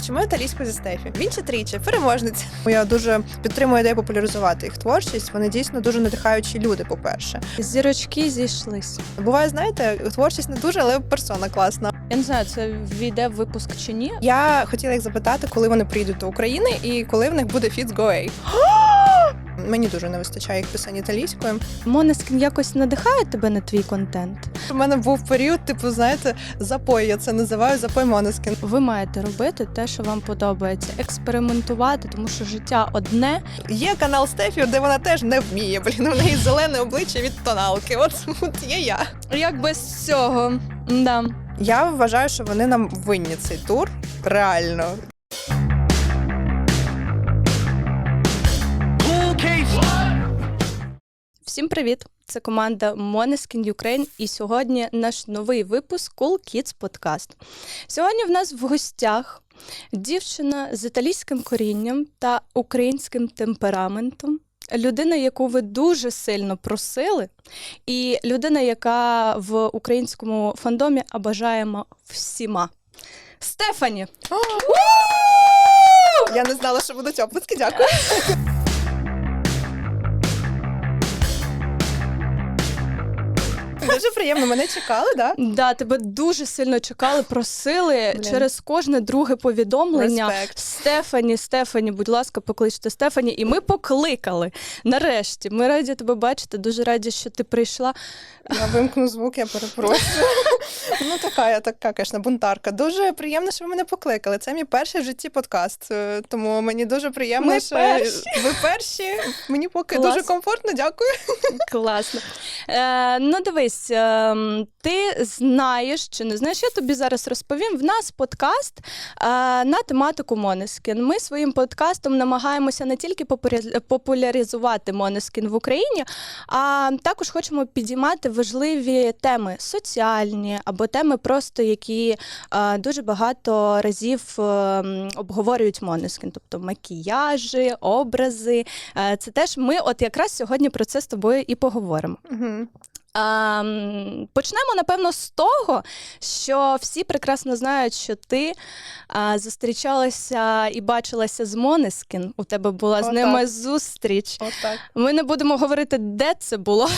Вчимо італійську зі Стефі. Він чи тричі, переможниця. Я дуже підтримую ідею популяризувати їх творчість. Вони дійсно дуже надихаючі люди, по-перше. Зірочки зійшлись. Буває, знаєте, творчість не дуже, але персона класна. Я не знаю, це війде в випуск чи ні. Я хотіла їх запитати, коли вони приїдуть до України і коли в них буде фіт з Go A. Мені дуже не вистачає їх пісень італійською. Måneskin якось надихає тебе на твій контент? У мене був період, знаєте, запой, я це називаю, запой Måneskin. Ви маєте робити те, що вам подобається, експериментувати, тому що життя одне. Є канал Стефі, де вона теж не вміє, у неї зелене обличчя від тоналки. От є я. Як без цього? Да. Я вважаю, що вони нам винні цей тур. Реально. Всім привіт! Це команда Måneskin Ukraine, і сьогодні наш новий випуск Cool Kids Podcast. Сьогодні в нас в гостях дівчина з італійським корінням та українським темпераментом, людина, яку ви дуже сильно просили, і людина, яка в українському фандомі обожаємо всіма. Стефані! Я не знала, що будуть оплески, дякую. Дуже приємно, мене чекали, так? Да, тебе дуже сильно чекали, просили через кожне друге повідомлення. Респект. Стефані, будь ласка, покличте Стефані. І ми покликали. Нарешті. Ми раді тебе бачити, дуже раді, що ти прийшла. Я вимкну звук, я перепрошую. Я така, звісно, бунтарка. Дуже приємно, що ви мене покликали. Це мій перший в житті подкаст, тому мені дуже приємно, що ви перші. Мені поки Клас. дуже комфортно, дякую. Класно. Дивись, ти знаєш чи не знаєш, я тобі зараз розповім. В нас подкаст на тематику Måneskin. Ми своїм подкастом намагаємося не тільки популяризувати Måneskin в Україні, а також хочемо підіймати важливі теми соціальні або теми просто, які дуже багато разів обговорюють Måneskin. Тобто макіяжі, образи. Це теж ми от якраз сьогодні про це з тобою і поговоримо. Угу. Почнемо, напевно, з того, що всі прекрасно знають, що ти зустрічалася і бачилася з Måneskin. У тебе була з ними зустріч. Отак. Ми не будемо говорити, де це було.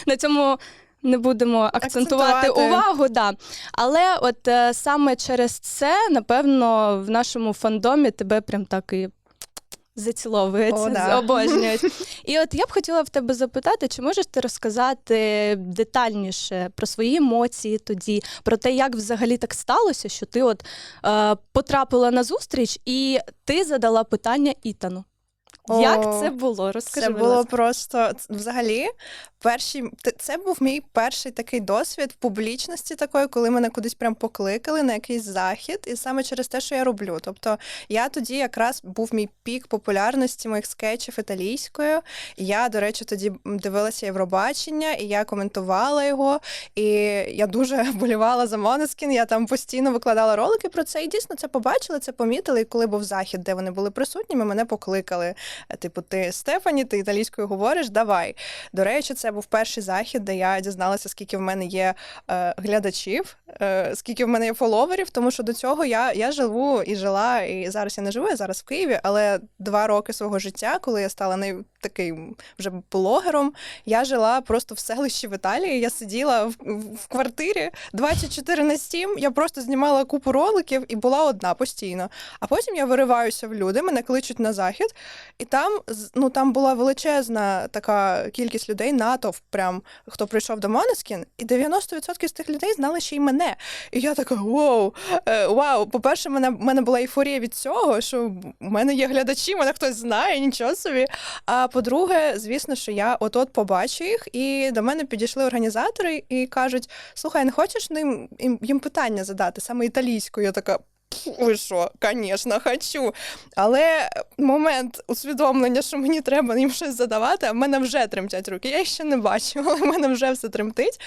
На цьому не будемо акцентувати увагу. Да. Але от саме через це, напевно, в нашому фандомі тебе прям так і заціловується, обожнюють. І от я б хотіла в тебе запитати, чи можеш ти розказати детальніше про свої емоції тоді, про те, як взагалі так сталося, що ти от потрапила на зустріч і ти задала питання Ітану. Як це було? Розкажи, це будь було ласка. просто, взагалі, це був мій перший такий досвід публічності такої, коли мене кудись прям покликали на якийсь захід, і саме через те, що я роблю. Тобто я тоді якраз був мій пік популярності моїх скетчів італійською. Я, до речі, тоді дивилася Євробачення, і я коментувала його, і я дуже вболівала за Måneskin, я там постійно викладала ролики про це, і дійсно це побачили, це помітили, і коли був захід, де вони були присутніми, мене покликали. Типу, ти Стефані, ти італійською говориш, давай. До речі, це був перший захід, де я дізналася, скільки в мене є глядачів, скільки в мене є фоловерів, тому що до цього я живу і жила, і зараз я не живу, я зараз в Києві, але 2 роки свого життя, коли я стала таким вже блогером, я жила просто в селищі в Італії, я сиділа в квартирі 24/7, я просто знімала купу роликів і була одна постійно. А потім я вириваюся в люди, мене кличуть на захід, і там була величезна така кількість людей, натовп прям, хто прийшов до Måneskin, і 90% з тих людей знали ще й мене. І я така, вау. По-перше, в мене була ейфорія від цього, що в мене є глядачі, мене хтось знає, нічого собі. А по-друге, звісно, що я от побачу їх, і до мене підійшли організатори і кажуть, слухай, не хочеш їм питання задати, саме італійською? Я така, ви що, звісно, хочу. Але момент усвідомлення, що мені треба їм щось задавати, а в мене вже тремтять руки. Я їх ще не бачу, але в мене вже все тремтить.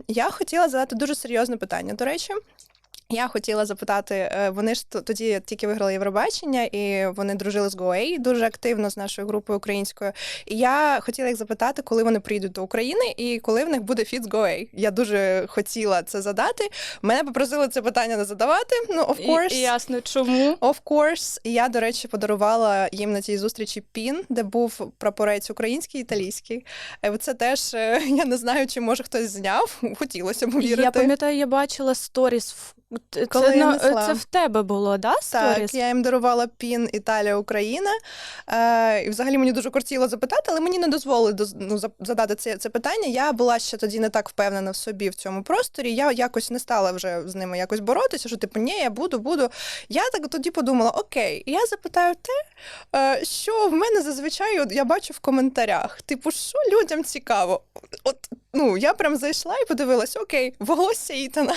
Я хотіла задати дуже серйозне питання, до речі. Я хотіла запитати, вони ж тоді тільки виграли Євробачення, і вони дружили з Гоей дуже активно з нашою групою українською. І я хотіла їх запитати, коли вони приїдуть до України і коли в них буде фіт з Гоей. Я дуже хотіла це задати. Мене попросили це питання не задавати. Ну, of course. І ясно, чому? Of course. І я, до речі, подарувала їм на цій зустрічі пін, де був прапорець український і італійський. Це теж, я не знаю, чи може хтось зняв. Хотілося б вірити. Я пам'ятаю, я бачила сторіс. Коли я несла. Це в тебе було, да, сторіс? Так, я їм дарувала пін Італія-Україна. І взагалі мені дуже кортіло запитати, але мені не дозволили задати це питання. Я була ще тоді не так впевнена в собі в цьому просторі. Я якось не стала вже з ними якось боротися, що типу, ні, я буду. Я так тоді подумала, окей, я запитаю те, що в мене зазвичай я бачу в коментарях. Типу, що людям цікаво? Я прям зайшла і подивилась, окей, волосся Ітана.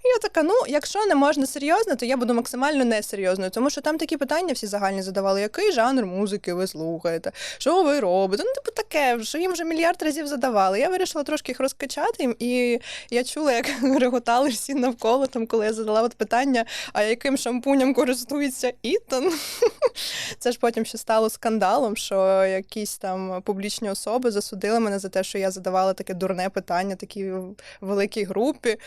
І я така, якщо не можна серйозно, то я буду максимально несерйозною, тому що там такі питання всі загальні задавали, який жанр музики ви слухаєте, що ви робите, типу таке, що їм вже мільярд разів задавали. Я вирішила трошки їх розкачати, і я чула, як реготали всі навколо, там, коли я задала питання, а яким шампунем користується Ітан. Це ж потім ще стало скандалом, що якісь там публічні особи засудили мене за те, що я задавала таке дурне питання такій великій групі,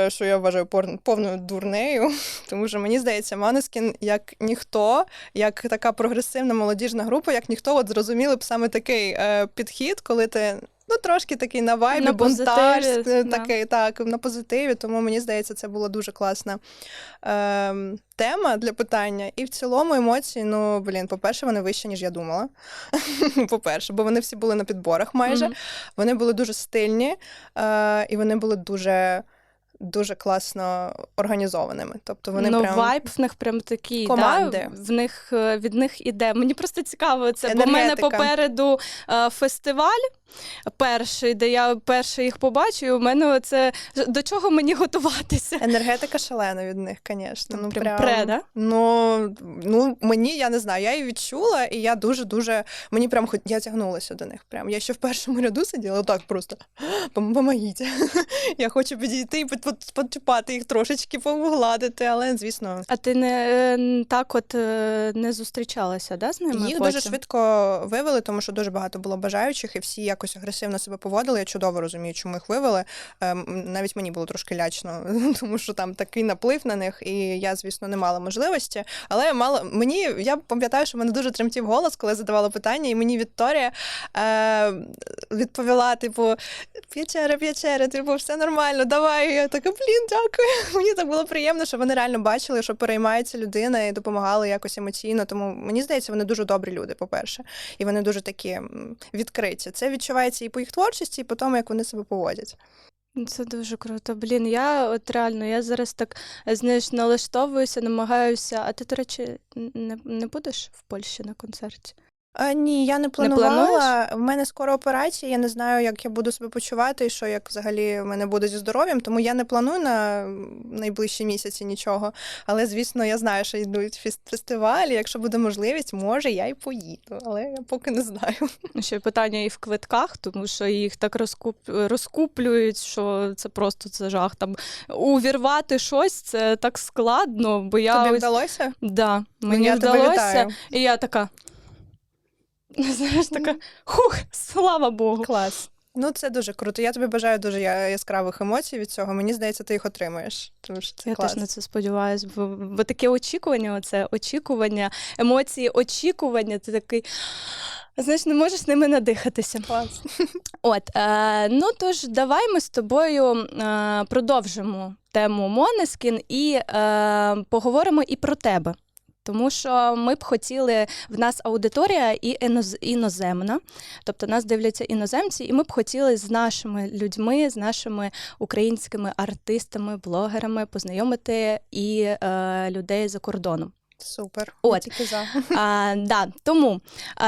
що я вважаю повною дурнею. Тому що мені здається, Måneskin як ніхто, як така прогресивна молодіжна група, як ніхто зрозуміли б саме такий підхід, коли ти трошки такий на вайбі, бунтар, такий, так, на позитиві, тому мені здається, це була дуже класна тема для питання. І в цілому емоції, по-перше, вони вищі, ніж я думала. По-перше, бо вони всі були на підборах майже. Вони були дуже стильні, і вони були дуже класно організованими. Тобто вони вайб в них прям такий, команди. Да? Від них іде. Мені просто цікаво це, бо в мене попереду фестиваль перший, де я перший їх побачу, і у мене це до чого мені готуватися? Енергетика шалена від них, звісно. Прям да? Мені, я не знаю, я її відчула, і я дуже-дуже, мені прям, я тягнулася до них. Прям. Я ще в першому ряду сиділа, отак просто, помогіть. Я хочу підійти і почіпати їх трошечки, погладити, але, звісно. А ти не зустрічалася, да, з ними? Їх потім? дуже швидко вивели, тому що дуже багато було бажаючих, і всі якось агресивно себе поводили. Я чудово розумію, чому їх вивели. Навіть мені було трошки лячно, тому що там такий наплив на них, і я, звісно, не мала можливості. Але я пам'ятаю, що в мене дуже тремтів голос, коли я задавала питання, і мені Вікторія відповіла, типу, п'ячере, типу, все нормально, давай. Я така, дякую. Мені так було приємно, що вони реально бачили, що переймається людина і допомагали якось емоційно. Тому, мені здається, вони дуже добрі люди, по-перше. І вони дуже такі відкриті. Це відчувається і по їх творчості, і по тому, як вони себе поводять. Це дуже круто. Я зараз так, знаєш, налаштовуюся, намагаюся. А ти, до речі, не будеш в Польщі на концерті? Ні, я не планувала. В мене скоро операція, я не знаю, як я буду себе почувати, і що, як взагалі в мене буде зі здоров'ям, тому я не планую на найближчі місяці нічого. Але, звісно, я знаю, що йдуть фестивалі, якщо буде можливість, може, я й поїду, але я поки не знаю. Ще питання і в квитках, тому що їх так розкуплюють, що це просто це жах. Там увірвати щось, це так складно, бо я... Тобі вдалося? Да, мені вдалося. І я така... Знаєш, така, слава Богу. Клас. Це дуже круто. Я тобі бажаю дуже яскравих емоцій від цього. Мені здається, ти їх отримаєш. Тому що це я клас. теж на це сподіваюся, бо таке очікування, емоції, очікування, ти такий, знаєш, не можеш ними надихатися. Клас. Тож, давай ми з тобою продовжимо тему Måneskin і поговоримо і про тебе. Тому що ми б хотіли, в нас аудиторія і іноземна, тобто нас дивляться іноземці, і ми б хотіли з нашими людьми, з нашими українськими артистами, блогерами познайомити і людей за кордоном. Супер. Тільки за. Тому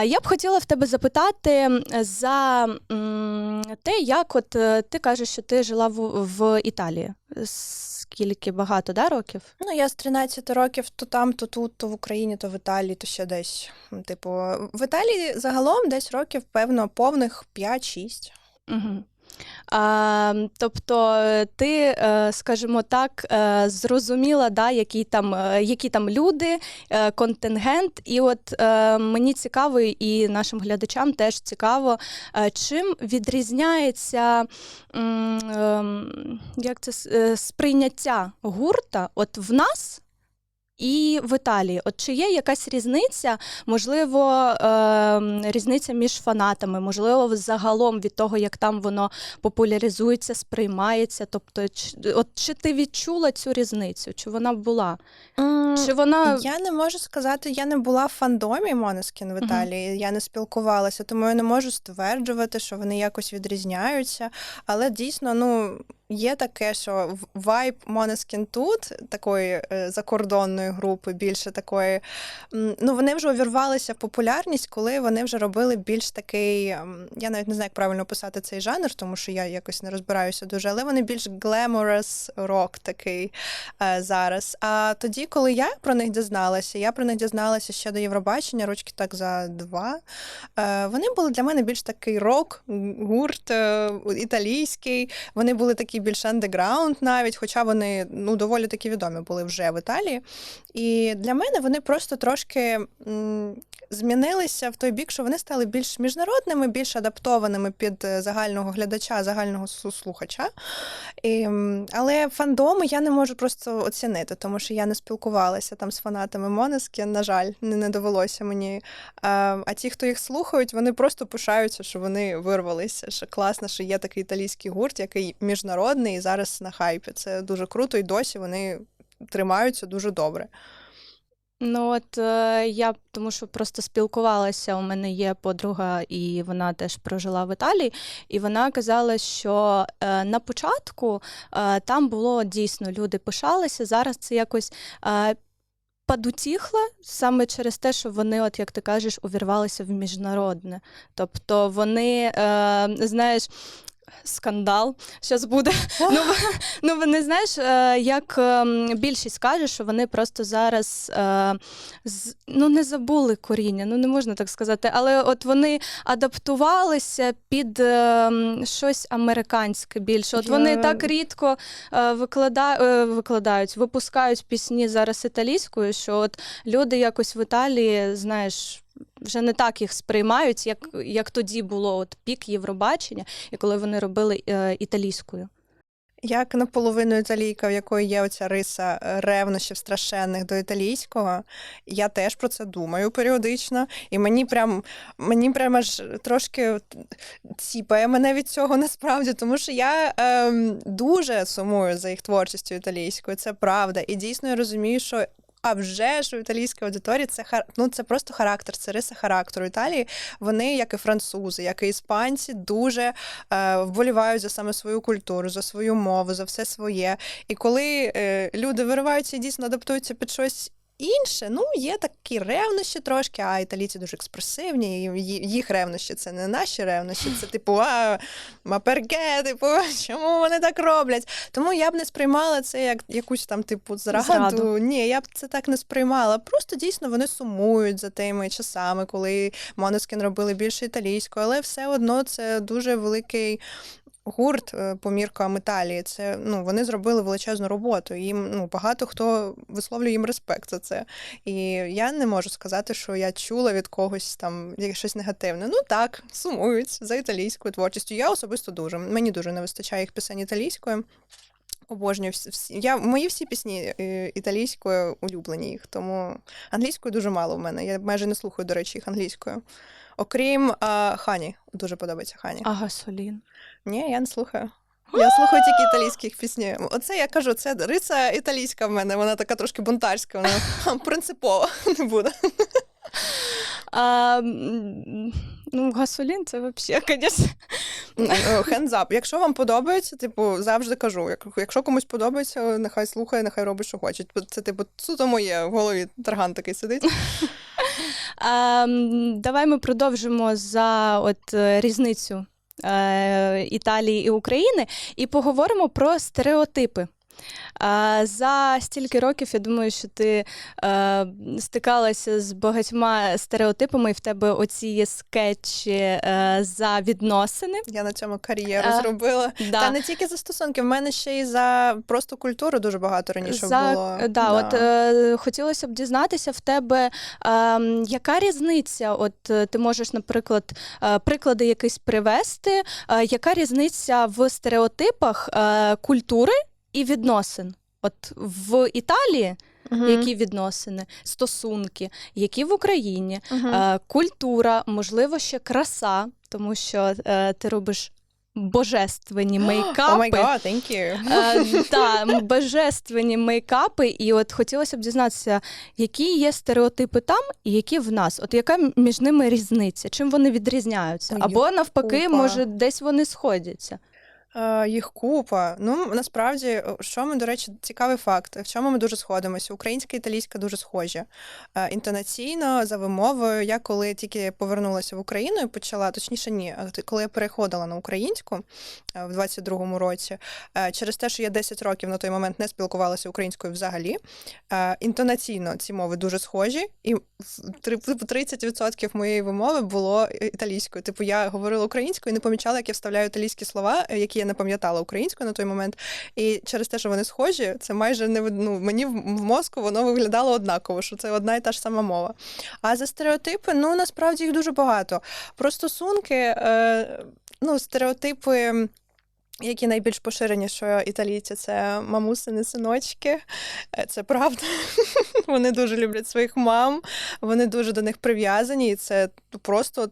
я б хотіла в тебе запитати за те, як ти кажеш, що ти жила в Італії. Скільки багато, років? Я з 13 років то там, то тут, то в Україні, то в Італії, то ще десь. В Італії загалом десь років, певно, повних 5-6. Угу. Тобто ти, скажімо так, зрозуміла, да, які там люди, контингент. І от мені цікаво, і нашим глядачам теж цікаво, чим відрізняється сприйняття гурта от в нас і в Італії. От чи є якась різниця, можливо, різниця між фанатами, можливо, загалом від того, як там воно популяризується, сприймається? Тобто, чи ти відчула цю різницю? Чи вона була? Чи вона... Я не можу сказати, я не була в фандомі Måneskin в Італії, я не спілкувалася, тому я не можу стверджувати, що вони якось відрізняються. Але дійсно, є таке, що вайб Måneskin тут, такої закордонної групи, більше такої, вони вже увірвалися в популярність, коли вони вже робили більш такий, я навіть не знаю, як правильно описати цей жанр, тому що я якось не розбираюся дуже, але вони більш glamorous рок такий зараз. А тоді, коли я про них дізналася ще до Євробачення, рочки так за 2, вони були для мене більш такий рок, гурт італійський, вони були такі більш андеграунд навіть, хоча вони доволі таки відомі були вже в Італії. І для мене вони просто трошки змінилися в той бік, що вони стали більш міжнародними, більш адаптованими під загального глядача, загального слухача. Але фандоми я не можу просто оцінити, тому що я не спілкувалася там з фанатами Måneskin, на жаль, не довелося мені. А ті, хто їх слухають, вони просто пишаються, що вони вирвалися, що класно, що є такий італійський гурт, який міжнародний і зараз на хайпі. Це дуже круто, і досі вони тримаються дуже добре. Я, тому що просто спілкувалася, у мене є подруга, і вона теж прожила в Італії, і вона казала, що на початку там було дійсно, люди пишалися, зараз це якось подутіхло саме через те, що вони, от як ти кажеш, увірвалися в міжнародне. Тобто вони, знаєш, скандал зараз буде. Вони, знаєш, як більшість каже, що вони просто зараз не забули коріння, не можна так сказати, але от вони адаптувалися під щось американське більше. От вони так рідко випускають пісні зараз італійською, що от люди якось в Італії, знаєш, вже не так їх сприймають, як тоді було от пік Євробачення, і коли вони робили італійською. Як наполовину італійка, в якої є оця риса ревнощів страшенних до італійського, я теж про це думаю періодично. І мені прям аж трошки ціпає мене від цього насправді, тому що я дуже сумую за їх творчістю італійською, це правда. І дійсно я розумію, що а вже ж у італійській аудиторії це просто характер, це риса характеру Італії. Вони, як і французи, як і іспанці, дуже вболівають за саме свою культуру, за свою мову, за все своє. І коли люди вириваються і дійсно адаптуються під щось інше, є такі ревнощі трошки, а італійці дуже експресивні, і їх ревнощі – це не наші ревнощі, це типу, маперке, типу, чому вони так роблять? Тому я б не сприймала це як якусь там, типу, зраду. Ні, я б це так не сприймала. Просто дійсно вони сумують за тими часами, коли Måneskin робили більше італійською, але все одно це дуже великий гурт по міркам Італії. Це, вони зробили величезну роботу. Їм, багато хто висловлює їм респект за це. І я не можу сказати, що я чула від когось там щось негативне. Так, сумують за італійською творчістю. Я особисто дуже. Мені дуже не вистачає їх пісень італійською. Обожнюю мої всі пісні італійською улюблені їх, тому англійською дуже мало в мене. Я майже не слухаю, до речі, їх англійською. Окрім Хані. Дуже подобається Хані. А Гасолін? Ні, я не слухаю. Я слухаю тільки італійських пісні. Оце, я кажу, це риса італійська в мене. Вона така трошки бунтарська, вона принципово не буде. Гасолін це взагалі, звісно. Hands up. Якщо вам подобається, завжди кажу, якщо комусь подобається, нехай слухає, нехай робить, що хоче. Це, суто моє в голові тарган такий сидить. Давай ми продовжимо за різницю Італії і України і поговоримо про стереотипи. За стільки років, я думаю, що ти стикалася з багатьма стереотипами, і в тебе оці є скетчі за відносини. Я на цьому кар'єру зробила. Да. Та не тільки за стосунки, в мене ще й за просто культуру дуже багато раніше було. Хотілося б дізнатися в тебе, яка різниця, от ти можеш, наприклад, приклади якісь привести, яка різниця в стереотипах культури і відносин? От в Італії які відносини, стосунки, які в Україні, культура, можливо, ще краса, тому що ти робиш божественні мейкапи. Oh my God, thank you. Так, божественні мейкапи. І от хотілося б дізнатися, які є стереотипи там і які в нас. От яка між ними різниця? Чим вони відрізняються? Або навпаки, може, десь вони сходяться? Їх купа. Ну, насправді, що ми, до речі, цікавий факт, в чому ми дуже сходимося. Українська і італійська дуже схожі. Інтонаційно, за вимовою. Я коли тільки повернулася в Україну і почала, точніше ні, коли я переходила на українську в 22-му році, через те, що я 10 років на той момент не спілкувалася українською взагалі, інтонаційно ці мови дуже схожі, і 30% моєї вимови було італійською. Типу, я говорила українською і не помічала, як я вставляю італійські слова, які я не пам'ятала українською на той момент. І через те, що вони схожі, це майже не мені в мозку воно виглядало однаково, що це одна і та ж сама мова. А за стереотипи, ну, насправді їх дуже багато. Про стосунки, стереотипи, які найбільш поширені, що італійці, це мамусини, синочки. Це правда. Вони дуже люблять своїх мам, вони дуже до них прив'язані, і це просто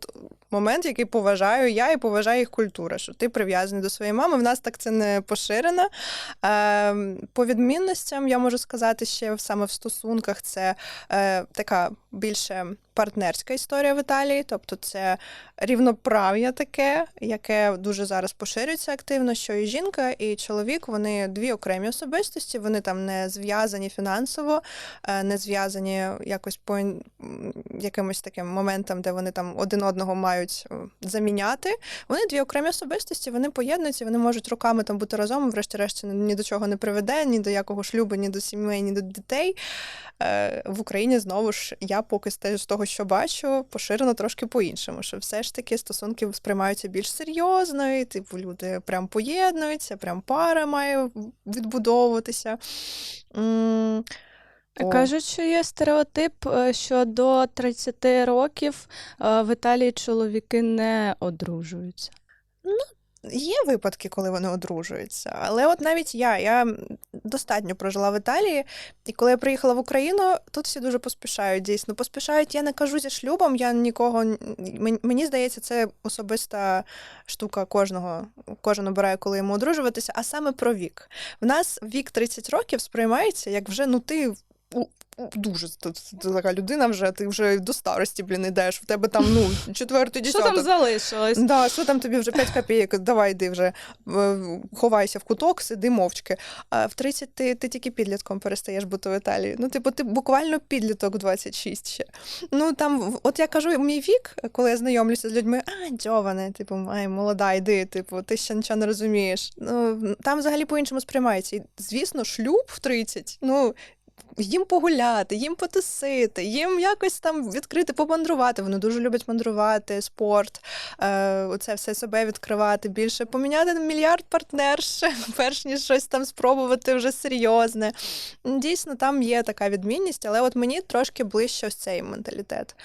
момент, який поважаю я і поважаю їх культура, що ти прив'язаний до своєї мами. В нас так це не поширено. По відмінностям я можу сказати ще саме в стосунках це така більше партнерська історія в Італії, тобто це рівноправ'я таке, яке дуже зараз поширюється активно, що і жінка, і чоловік, вони дві окремі особистості, вони там не зв'язані фінансово, не зв'язані якось по якимось таким моментам, де вони там один одного мають заміняти. Вони дві окремі особистості, вони поєднуються, вони можуть роками там бути разом, врешті-решт ні до чого не приведе, ні до якого шлюбу, ні до сімей, ні до дітей. В Україні, знову ж, я поки з того, що бачу, поширено трошки по-іншому, що все ж таки стосунки сприймаються більш серйозно, і, типу, люди прям поєднуються, прям пара має відбудовуватися. Кажуть, що є стереотип, що до 30 років в Італії чоловіки не одружуються. Є випадки, коли вони одружуються, але от навіть я достатньо прожила в Італії, і коли я приїхала в Україну, тут всі дуже поспішають, дійсно. Поспішають, я не кажу зі шлюбом, я нікого, мені здається, це особиста штука кожного, кожен обирає, коли йому одружуватися, а саме про вік. В нас вік 30 років сприймається, як вже, ти дуже така людина вже, ти вже до старості, йдеш, в тебе там, 4-й десяток. Що там залишилось? Да, що там тобі вже 5 копійок, давай йди вже, ховайся в куток, сиди мовчки. А в 30 ти тільки підлітком перестаєш бути в Італії. Ти буквально підліток в 26 ще. Там, от я кажу, мій вік, коли я знайомлюся з людьми, Джоване, молода, йди, ти ще нічого не розумієш. Там взагалі по-іншому сприймається. І, звісно, шлюб в 30, їм погуляти, їм потусити, їм якось там відкрити, помандрувати. Вони дуже люблять мандрувати, спорт, оце все себе відкривати, більше поміняти мільярд партнерш, перш ніж щось там спробувати вже серйозне. Дійсно, там є така відмінність, але от мені трошки ближче ось цей менталітет.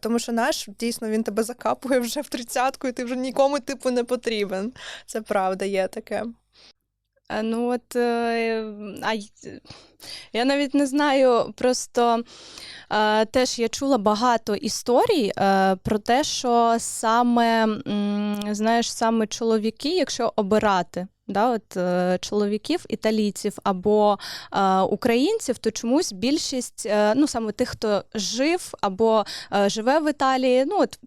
Тому що наш, дійсно, він тебе закапує вже в 30-ку, і ти вже нікому, не потрібен. Це правда, є таке. Я навіть не знаю, просто теж я чула багато історій про те, що саме чоловіки, якщо обирати, чоловіків, італійців або українців, то чомусь більшість, саме тих, хто жив або живе в Італії,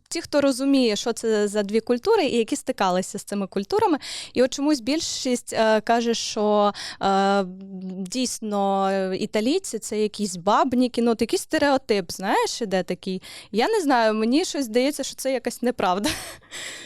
ті, хто розуміє, що це за дві культури і які стикалися з цими культурами. І от чомусь більшість каже, що дійсно італійці – це якісь бабніки, якийсь стереотип, знаєш, іде такий. Я не знаю, мені щось здається, що це якась неправда.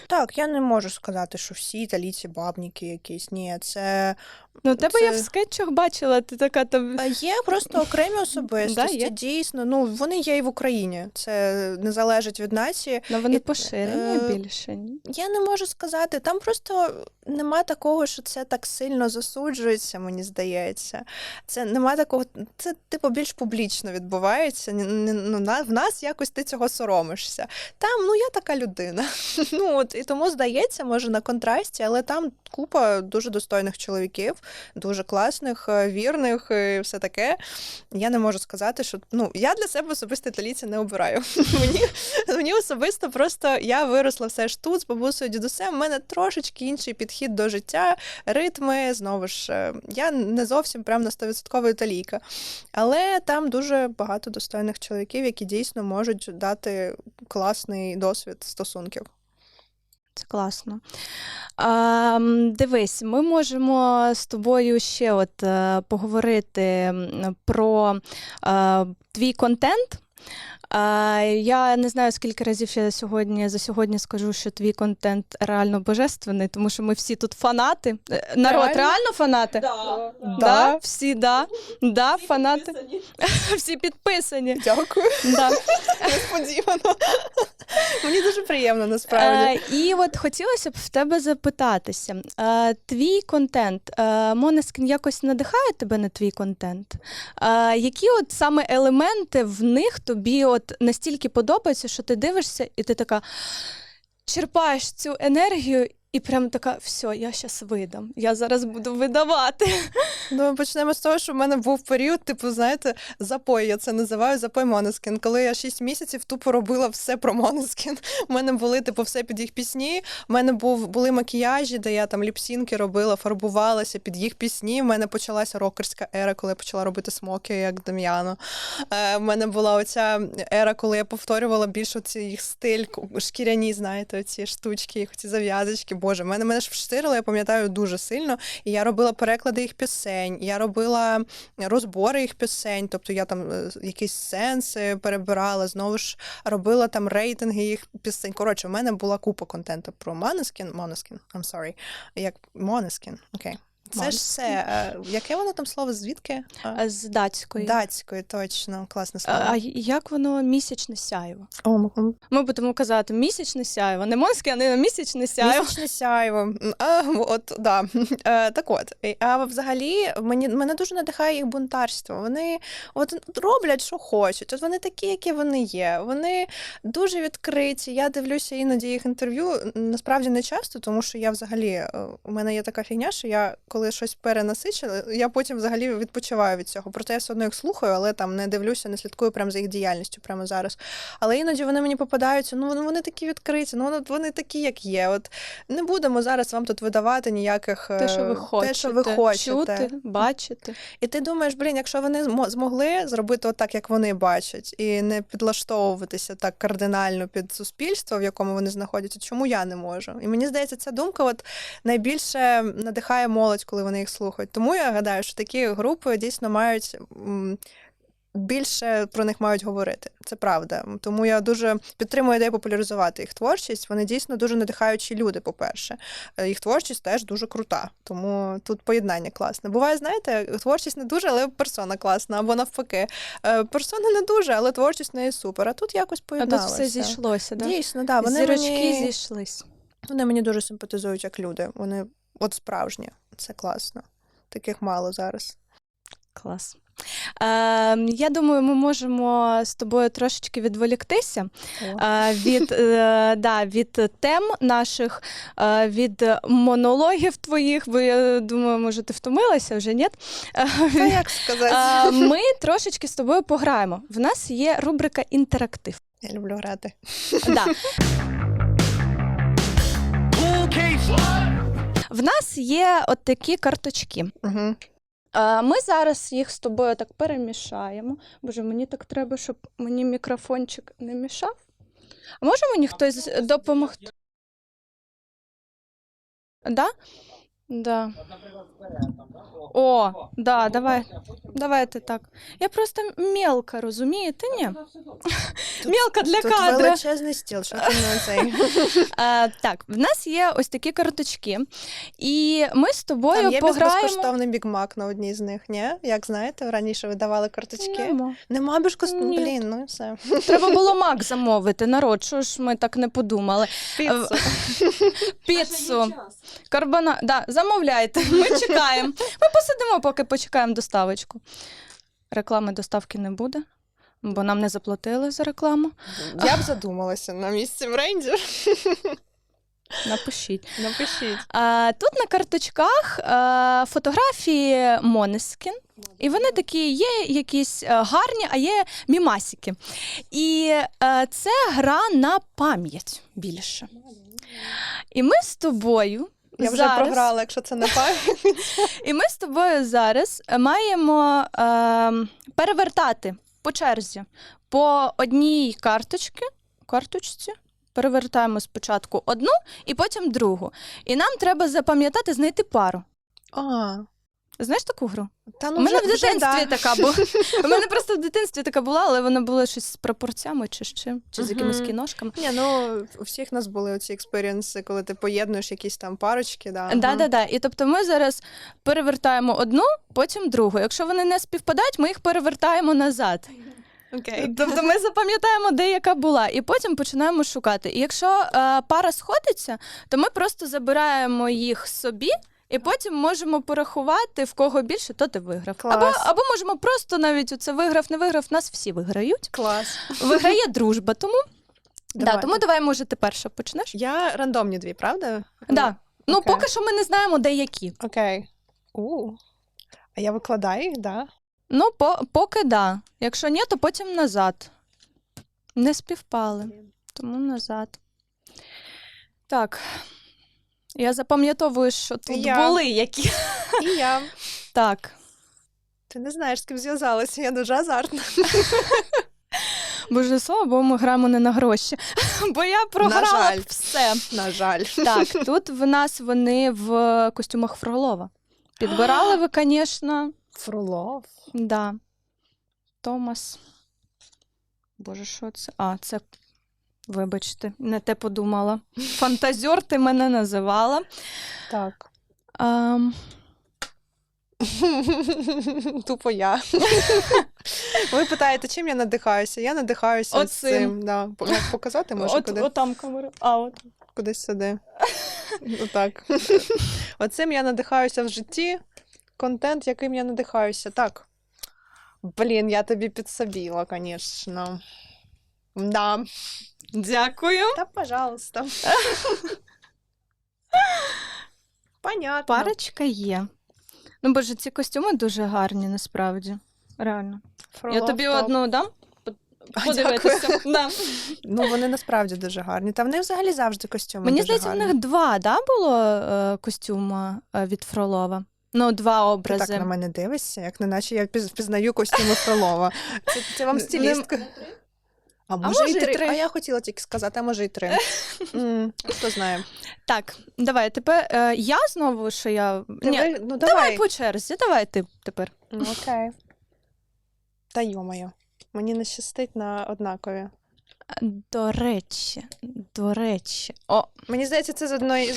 Так, я не можу сказати, що всі італійці бабніки якісь. Ні, це Ну, у тебе я в Це- скетчах бачила, ти така там. А є просто окремі особистості, Да, є? дійсно. Ну, вони є і в Україні. Це не залежить від нації. Ну, вони І, поширені е, більше. Ні? Я не можу сказати, там просто нема такого, що це так сильно засуджується, мені здається. Це нема такого, це типу більш публічно відбувається. Ну, в нас якось ти цього соромишся. Там, ну я така людина. Ну от і тому здається, може на контрасті, але там купа дуже достойних чоловіків, дуже класних, вірних і все таке. Я не можу сказати, що ну я для себе особисто італійця не обираю. Мені особисто просто я виросла все ж тут з бабусею, дідусем. У мене трошечки інший підхід до життя, ритми. Знову ж, я не зовсім прям на 100% італійка. Але там дуже багато достойних чоловіків, які дійсно можуть дати класний досвід стосунків. Це класно. Дивись, ми можемо з тобою ще поговорити про твій контент. Я не знаю, скільки разів я за сьогодні скажу, що твій контент реально божественний, тому що ми всі тут фанати. Народ, реально фанати? Да. Всі, да. Да, фанати. Всі підписані. Дякую. Да. Несподівано. Мені дуже приємно, насправді. І от хотілося б в тебе запитатися. Твій контент, Måneskin якось надихає тебе на твій контент? Які от саме елементи в них тобі от настільки подобаються, що ти дивишся і ти така черпаєш цю енергію і прям така, все, я зараз видам, я зараз буду видавати. Ну, почнемо з того, що в мене був період, типу, знаєте, запой, я це називаю, запой Måneskin. Коли я 6 місяців тупо робила все про Måneskin. У мене були, типу, все під їх пісні. У мене були макіяжі, де я там ліпсінки робила, фарбувалася під їх пісні. У мене почалася рокерська ера, коли я почала робити смоки, як Дем'яно. У мене була оця ера, коли я повторювала більше оці їх стиль, шкіряні, знаєте, оці штучки, їх оці зав'язочки. Боже, мене ж вштирило, я пам'ятаю, дуже сильно. І я робила переклади їх пісень, я робила розбори їх пісень, тобто я там якісь сенси перебирала, знову ж робила там рейтинги їх пісень. Коротше, у мене була купа контенту про Måneskin, I'm sorry, як Måneskin, окей. Це ж все. Яке воно там слово, звідки? З датської. Датської, точно. Класне слово. А як воно місячне сяйво? О, Ми будемо казати місячне сяйво. Не Måneskin, а місячне сяйво. Місячне сяйво. От, да. Так от. А взагалі, мене дуже надихає їх бунтарство. Вони от роблять, що хочуть. От вони такі, які вони є. Вони дуже відкриті. Я дивлюся іноді їх інтерв'ю. Насправді не часто, тому що я взагалі, у мене є така фігня, що я, коли щось перенасичила, я потім взагалі відпочиваю від цього. Проте я все одно їх слухаю, але там не дивлюся, не слідкую прямо за їх діяльністю прямо зараз. Але іноді вони мені попадаються, ну вони такі відкриті, ну вони такі, як є. От не будемо зараз вам тут видавати ніяких Те, що ви хочете, чути, бачити. І ти думаєш, якщо вони змогли зробити отак, як вони бачать, і не підлаштовуватися так кардинально під суспільство, в якому вони знаходяться, чому я не можу? І мені здається, ця думка от найбільше надихає молодь, коли вони їх слухають. Тому я гадаю, що такі групи дійсно мають більше про них мають говорити. Це правда. Тому я дуже підтримую ідею популяризувати їх творчість. Вони дійсно дуже надихаючі люди, по-перше. Їх творчість теж дуже крута. Тому тут поєднання класне. Буває, знаєте, творчість не дуже, але персона класна. Або навпаки. Персона не дуже, але творчість в неї супер. А тут якось поєдналося. А тут все зійшлося, да? Дійсно, да. Зірочки зійшлись. Вони мені дуже симпатизують як люди. Вони от справжні. Це класно. Таких мало зараз. Клас. Я думаю, ми можемо з тобою трошечки відволіктися від тем наших, від монологів твоїх, бо я думаю, може, ти втомилася вже, ні? Та як сказати? Ми трошечки з тобою пограємо. В нас є рубрика «Інтерактив». Я люблю грати. Да. В нас є от такі карточки. Угу. Ми зараз їх з тобою так перемішаємо. Боже, мені так треба, щоб мені мікрофончик не мішав. А може мені хтось допомогти? Да? Да. О, да, давай. Давайте так. Я просто мелка, розумієте? Ні. Мелка для Тут кадра. величезний стіл, що ти на цей? Так, в нас є ось такі карточки. І ми з тобою Там є пограємо. безкоштовний бігмак на одній з них, ні? Як знаєте, раніше видавали карточки. Нема. Нема безкоштовного. Ні. Блін, ну і все. Треба було мак замовити. Народ, що ж ми так не подумали. Піцу. Піцу. Карбона. Да, замовляйте. Ми чекаємо. Ми посидимо, поки почекаємо доставочку. Реклами доставки не буде, бо нам не заплатили за рекламу. Я б задумалася на місці брендів. Напишіть. Напишіть. Тут на карточках фотографії Måneskin. І вони такі є якісь гарні, а є мімасики. І це гра на пам'ять більше. І ми з тобою Я вже зараз, програла, якщо це не пам'ять. І ми з тобою зараз маємо перевертати по черзі по одній карточці. Перевертаємо спочатку одну і потім другу. І нам треба запам'ятати, знайти пару. А, Знаєш таку гру? та ну У мене в вже дитинстві да. така була. У мене просто в дитинстві така була, але вона була щось з пропорцями чи з чим, чи з якимись Мгм. кіношками. Ні, ну, у всіх нас були оці експеріенси, коли ти поєднуєш якісь там парочки, да. Да. І тобто ми зараз перевертаємо одну, потім другу. Якщо вони не співпадають, ми їх перевертаємо назад. Окей. Тобто ми запам'ятаємо, де яка була, і потім починаємо шукати. І якщо пара сходиться, то ми просто забираємо їх собі, і потім можемо порахувати, в кого більше, то ти виграв. Клас. Або можемо просто навіть оце виграв, не виграв, нас всі виграють. Клас. Виграє дружба, тому Давай. тому давай, може, ти перша почнеш? Я рандомні дві, правда? Да. Ну, Окей. поки що ми не знаємо, де які. Окей. А я викладаю їх, да? Ну, поки да. Якщо ні, то потім назад. Не співпали. Тому назад. Так. Я запам'ятовую, що тут Я. були які. І я. Так. Ти не знаєш, з ким зв'язалася, я дуже азартна. Боже, слава Богу, ми граємо не на гроші. Бо я програла жаль. б все. На жаль. Так, тут в нас вони в костюмах Фролова. Підбирали ви, звісно. Фролов. Да. Томас. Боже, що це? Це, вибачте, не те подумала. Фантазер ти мене називала. Так. Ам, Тупо я. Ви питаєте, чим я надихаюся? Я надихаюся Оцим. цим. Да. Як показати, може, куди? Отам камера. Кудись сюди. Отак. Оцим я надихаюся в житті. Контент, яким я надихаюся. Так. Блін, я тобі підсобіла, звісно. Да. Дякую. Та, пожалуйста. Понятно. Парочка є. Ну, боже, ці костюми дуже гарні, насправді. Реально. Фролов, Я тобі топ. одну дам. А, Подивитися. Да. Ну, вони насправді дуже гарні. Та в них взагалі завжди костюми Мені дуже здається, в гарні. них два, було костюма від Фролова. Ну, два Ти образи. так на мене дивишся, як неначе я впізнаю костюми Фролова. Це вам стилістка. А може і три. А я хотіла тільки сказати, а може і три. Хто знає. Так, давай, тепер я знову, що я... Ні, Ну, давай по черзі, давай ти тепер. Ну, окей. Та йо-моє. Мені не щастить на однакові. До речі. О, Мені здається, це з однієї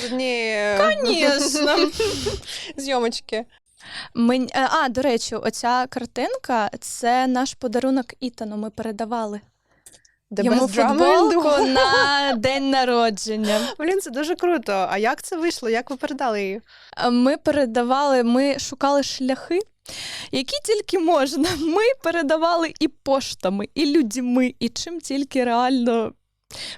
звісно. зйомочки. До речі, оця картинка – це наш подарунок Ітану. Ми передавали йому футболку на день народження. Блін, це дуже круто. А як це вийшло? Як ви передали її? Ми шукали шляхи, які тільки можна. Ми передавали і поштами, і людьми, і чим тільки реально.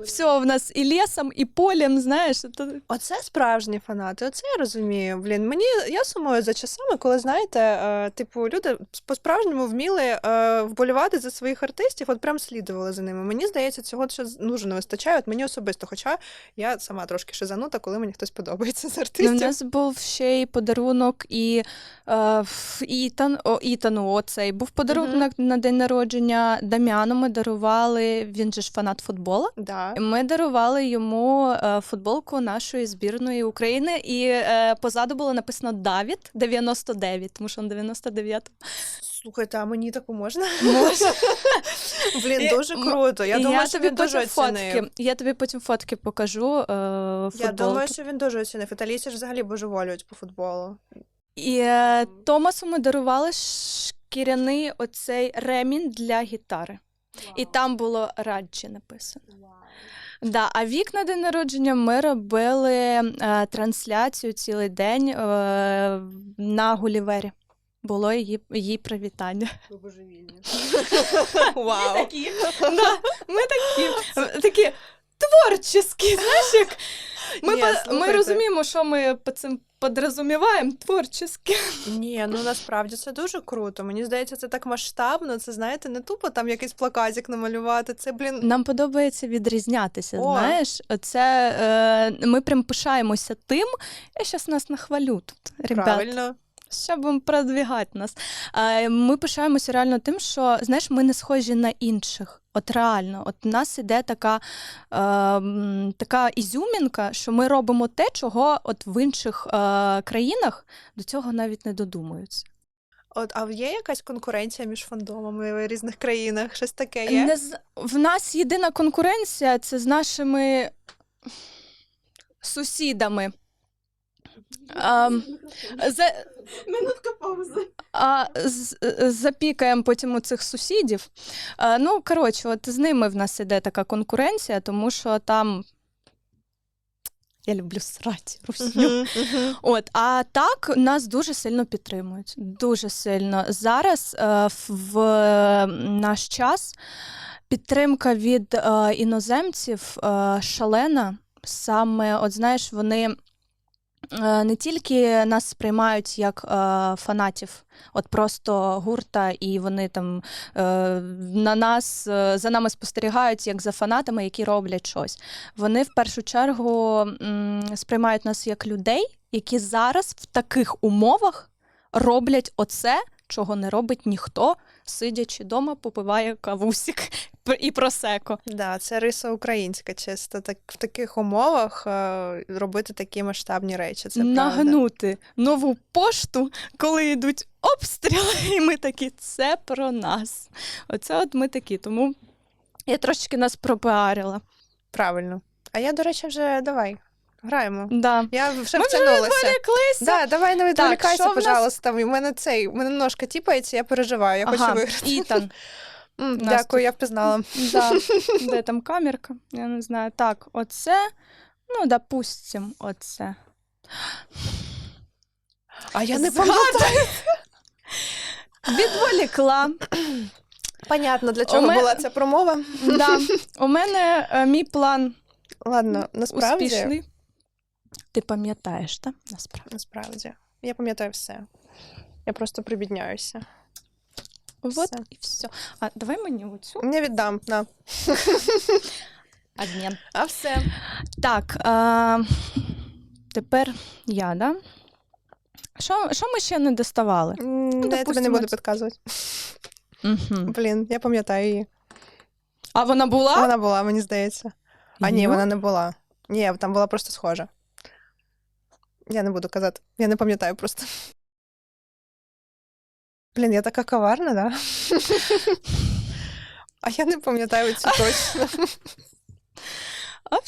Все в нас і лісом, і полем, знаєш. Оце справжні фанати, оце я розумію. Блін, я сумую за часами, коли, знаєте, люди по-справжньому вміли вболівати за своїх артистів, от прям слідували за ними. Мені здається, цього ще дуже не вистачає, от мені особисто, хоча я сама трошки шизанута, коли мені хтось подобається з артистів. У нас був ще й подарунок і Ітану оцей. Був подарунок на день народження. Дам'яну ми дарували, він же ж фанат футболу. Да. Ми дарували йому футболку нашої збірної України, і позаду було написано «Давід 99», тому що він 99. Слухайте, а мені таку можна? Може. Блін, дуже круто. Я І думаю, що тобі він дуже потім оцінив. Я тобі потім фотки покажу Я футболки. думаю, що він дуже оцінив. Італійці ж взагалі божеволюють по футболу. І Томасу ми дарували шкіряний оцей ремінь для гітари. І там було «Раджі» написано. Да, а Вік на день народження ми робили трансляцію цілий день на Гулівері. Було її привітання. Ви божевільні. Вау. Ми такі творчі, знаєш, як ми розуміємо, що ми по цим підрозуміваємо творчески. Ні, ну насправді це дуже круто. Мені здається, це так масштабно. Це, знаєте, не тупо там якийсь плакатик намалювати. Це, блін... Нам подобається відрізнятися, О. знаєш. Ми прям пишаємося тим. Я зараз нас нахвалю тут, ребят. Правильно. Щоб будемо продвігати нас. Ми пишаємося реально тим, що, знаєш, ми не схожі на інших. От реально, от у нас іде така ізюмінка, що ми робимо те, чого от в інших країнах до цього навіть не додумуються. А є якась конкуренція між фандомами в різних країнах? Щось таке є? В нас єдина конкуренція – це з нашими сусідами. Минутка паузи. Запікаємо потім у цих сусідів. Ну, коротше, от з ними в нас іде така конкуренція, тому що там я люблю срати русню. От, а так нас дуже сильно підтримують. Дуже сильно. Зараз в наш час підтримка від іноземців шалена. Саме, от знаєш, вони не тільки нас сприймають як фанатів, от просто гурта, і вони там за нами спостерігають як за фанатами, які роблять щось. Вони в першу чергу сприймають нас як людей, які зараз в таких умовах роблять оце, чого не робить ніхто, сидячи вдома, попиває кавусік і просеко. Да, це риса українська, чисто. Так, в таких умовах робити такі масштабні речі, це нагнути нову пошту, коли йдуть обстріли, і ми такі, це про нас. Оце от ми такі, тому я трошечки нас пропіарила. Правильно. А я, до речі, вже, давай, граємо. Да. Я вже Ми втягнулася. вже відволіклися. Да, давай не відволікайся, що в нас? пожалуйста. У мене ножка тіпається, я переживаю, я хочу виграти. Ітан. Дякую, я впізнала. Да. Де там камерка? Я не знаю. Так, оце, ну, допустим, оце. А я не пам'ятаю. Відволікла. Понятно, для чого була ця промова. Да. У мене мій план Ладно, насправді... успішний. Ти пам'ятаєш, так? Насправді. Я пам'ятаю все. Я просто прибідняюся. От Все. і все. А давай мені оцю. Не віддам, на. Обмін. А все. Так, тепер я, да? Що ми ще не доставали? Я тобі не допустимо, буду підказувати. Угу. Блін, я пам'ятаю її. А вона була? Вона була, мені здається. А ні, Ну? вона не була. Ні, там була просто схожа. Я не буду казати. Я не пам'ятаю просто. Блін, я така коварна, да? А я не пам'ятаю цю точно. От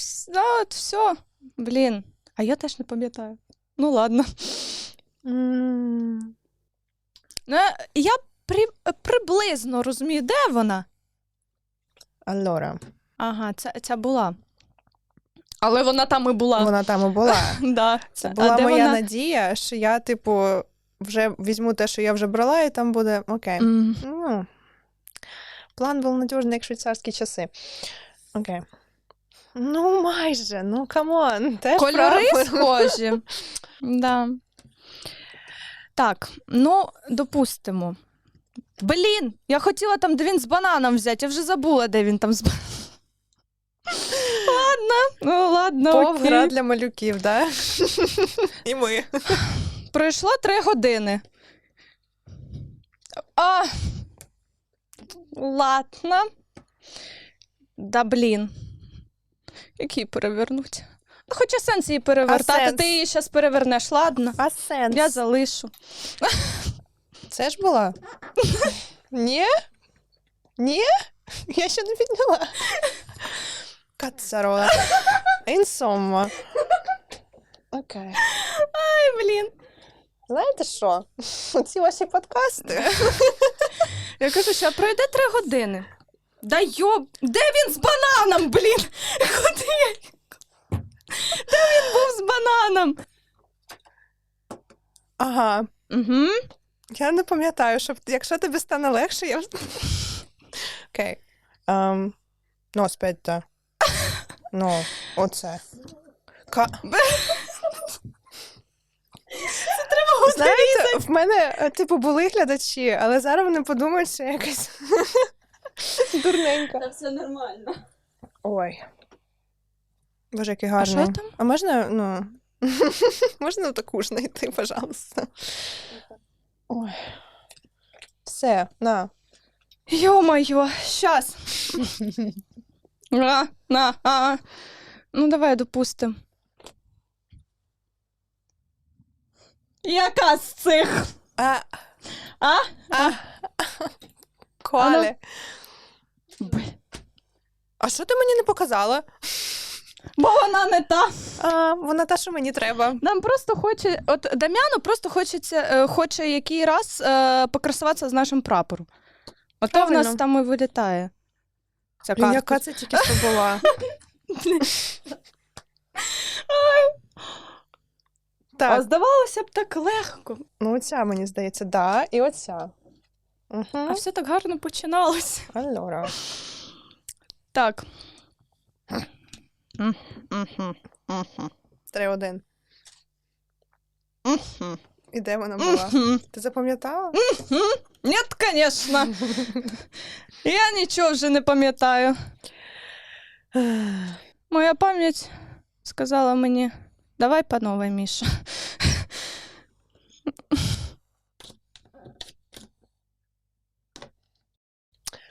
все. Блін. А я теж не пам'ятаю. Ну, ладно. Ну, я приблизно розумію, де вона. Allora. Ага, ця була. Але вона там і була. Вона там і була. Да. Це була де моя вона? надія, що я, типу, вже візьму те, що я вже брала, і там буде окей. Ну, план був надіжний, як швейцарські часи. Окей. Ну, майже, ну, камон. Теж Кольори правильно. схожі. Да. Так, ну, допустимо. Блін, я хотіла там, де він з бананом взяти, я вже забула, де він там з бананом. Ладно, Поп-гра окей. для малюків, да? І ми. Пройшло 3 години. Ладно. Да, блін. Як її перевернуть? Ну, хоча сенс її перевертати, сенс? ти її зараз перевернеш, ладно? А сенс? Я залишу. Це ж була? Ні? Ні? Я ще не підняла. Кацарола. Інсомма. Окей. Ай, блін. Знаєте що? Ці ваші подкасти. Я кажу, що пройде 3 години. Да йоб, де він з бананом, блін? Куди? Де він був з бананом? Ага. Угу. Я не пам'ятаю, що якщо тобі стане легше, я... Окей. Ну, аспетта. Ну, оце. Знаєте, в мене, типу, були глядачі, але зараз вони подумають, що я якась дурненька. Та все нормально. Ой. Боже, який А гарний. що там? А можна, ну... можна таку ж знайти, пожалуйста? Ой. Все, на. Йо-моє, щас. Ну, давай допустим. Яка з цих? А, А? коале. Б- А що ти мені не показала? Бо вона не та. Вона та, що мені треба. Нам просто хоче, от Дам'яну просто хоче який раз покрасуватися з нашим прапором. Ото в нас Правильно. там і вилітає. Ця Блін, карточка. яка це тільки що була? А Так, здавалося б так легко. ну оця, мені здається, да, і оця. А Угу. все так гарно починалося. Аллора. Так. 3-1. І де вона була? Ти запам'ятала? Ні, звісно. Я нічого вже не пам'ятаю. Моя пам'ять сказала мені, давай по новій, Міша.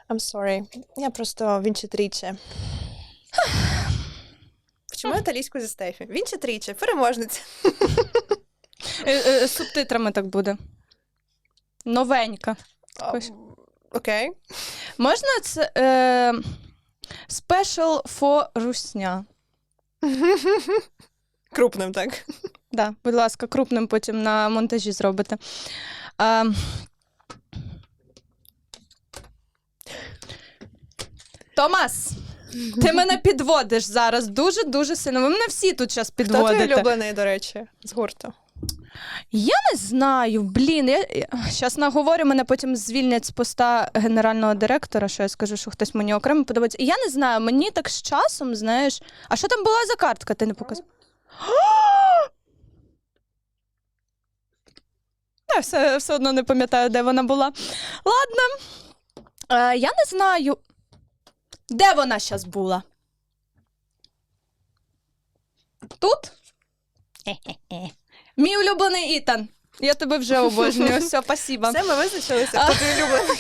I'm sorry. Я просто вінчитріче. Вчимо італійську зі Стефі. Вінчитріче, переможниця. З субтитрами так буде. Новенька. Ось. Окей. Можна це special for русня? Крупним, так. Да, будь ласка, крупним потім на монтажі зробите. Томас, ти мене підводиш зараз дуже-дуже сильно. Ви мене всі тут зараз Хто твій підводите. улюблений, до речі, з гурту? Я не знаю, блін. Я зараз наговорю, мене потім звільнять з поста генерального директора, що я скажу, що хтось мені окремо подобається. І я не знаю, мені так з часом, знаєш. А що там була за картка, ти не показав? Я все одно не пам'ятаю, де вона була. Ладно. Я не знаю, де вона зараз була. Тут? Мій улюблений Ітан. Я тебе вже обожнюю. Все, спасибо. Все, ми визначилися, хто твій улюблений.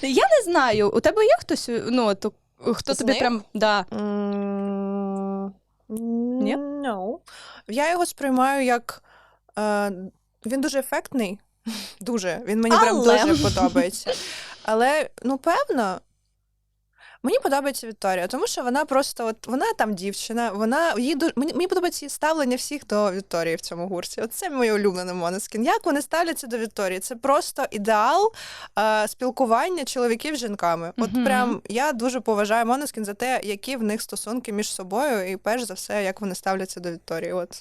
Я не знаю, у тебе є хтось, ну, хто З тобі них? прям. Да. Ні? No. Я його сприймаю як... він дуже ефектний. Дуже. Він мені прям Але. дуже подобається. Але, ну, певно, мені подобається Вікторія, тому що вона просто, от, вона там дівчина, мені подобається її ставлення всіх до Вікторії в цьому гурті. От це моє улюблене Måneskin. Як вони ставляться до Вікторії? Це просто ідеал спілкування чоловіків з жінками. От прям я дуже поважаю Måneskin за те, які в них стосунки між собою, і перш за все, як вони ставляться до Вікторії. От.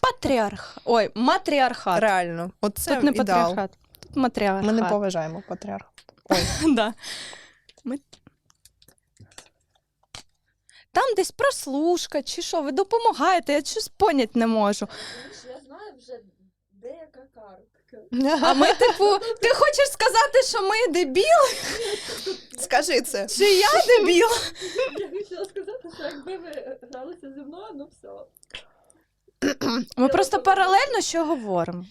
Матріархат. Реально. От це Тут не ідеал. патріархат. Тут матріархат. Ми не поважаємо патріархат. Ой. Да. Там десь прослушка, чи що, ви допомагаєте, я щось поняти не можу. Я знаю вже деяка картка. А ми, типу, ти хочеш сказати, що ми дебіл? Скажи це. Чи я дебіл? Я хотіла сказати, що якби ви гралися зі мною, ну все. Ми просто паралельно що говоримо.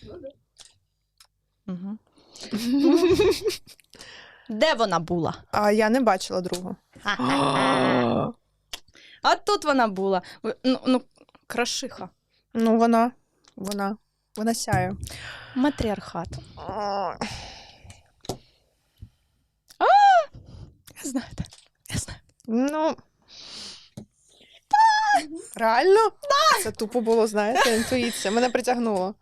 Угу. Де вона була? А я не бачила другу. А тут вона була. Ну, крашиха. Ну, вона сяє. Матріархат. Я знаю, так. Я знаю. Ну, реально? Це тупо було, знаєте, інтуїція. Мене притягнуло.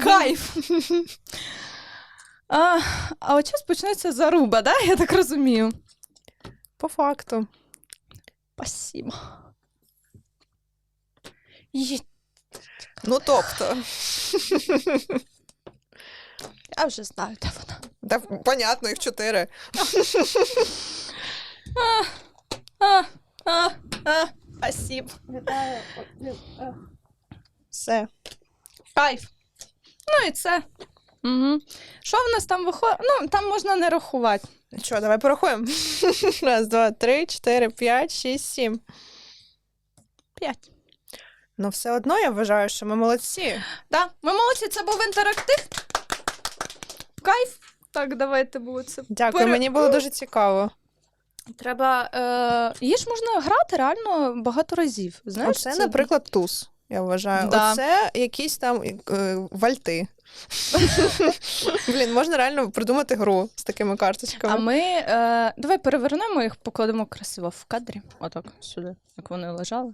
Кайф! А от час почнеться заруба, да? Я так розумію. По факту. Спасибо. Ну, тобто. Я вже знаю, де вона. Да, понятно, їх 4. Спасибо. Вітаю. Все. Кайф. Ну і це. Угу. Що в нас там виходить? Ну, там можна не рахувати. Що, давай порахуємо. 1, 2, 3, 4, 5, 6, 7. 5. Ну, все одно я вважаю, що ми молодці. Да, ми молодці, це був інтерактив. Кайф. Так, давайте буде це. Дякую, мені було дуже цікаво. Треба. Її ж можна грати реально багато разів. Знаєш, Оце, наприклад, туз, я вважаю. Да. Оце якісь там вальти. Блін, можна реально придумати гру з такими карточками. А ми давай перевернемо їх, покладемо красиво в кадрі. Отак, сюди, як вони лежали.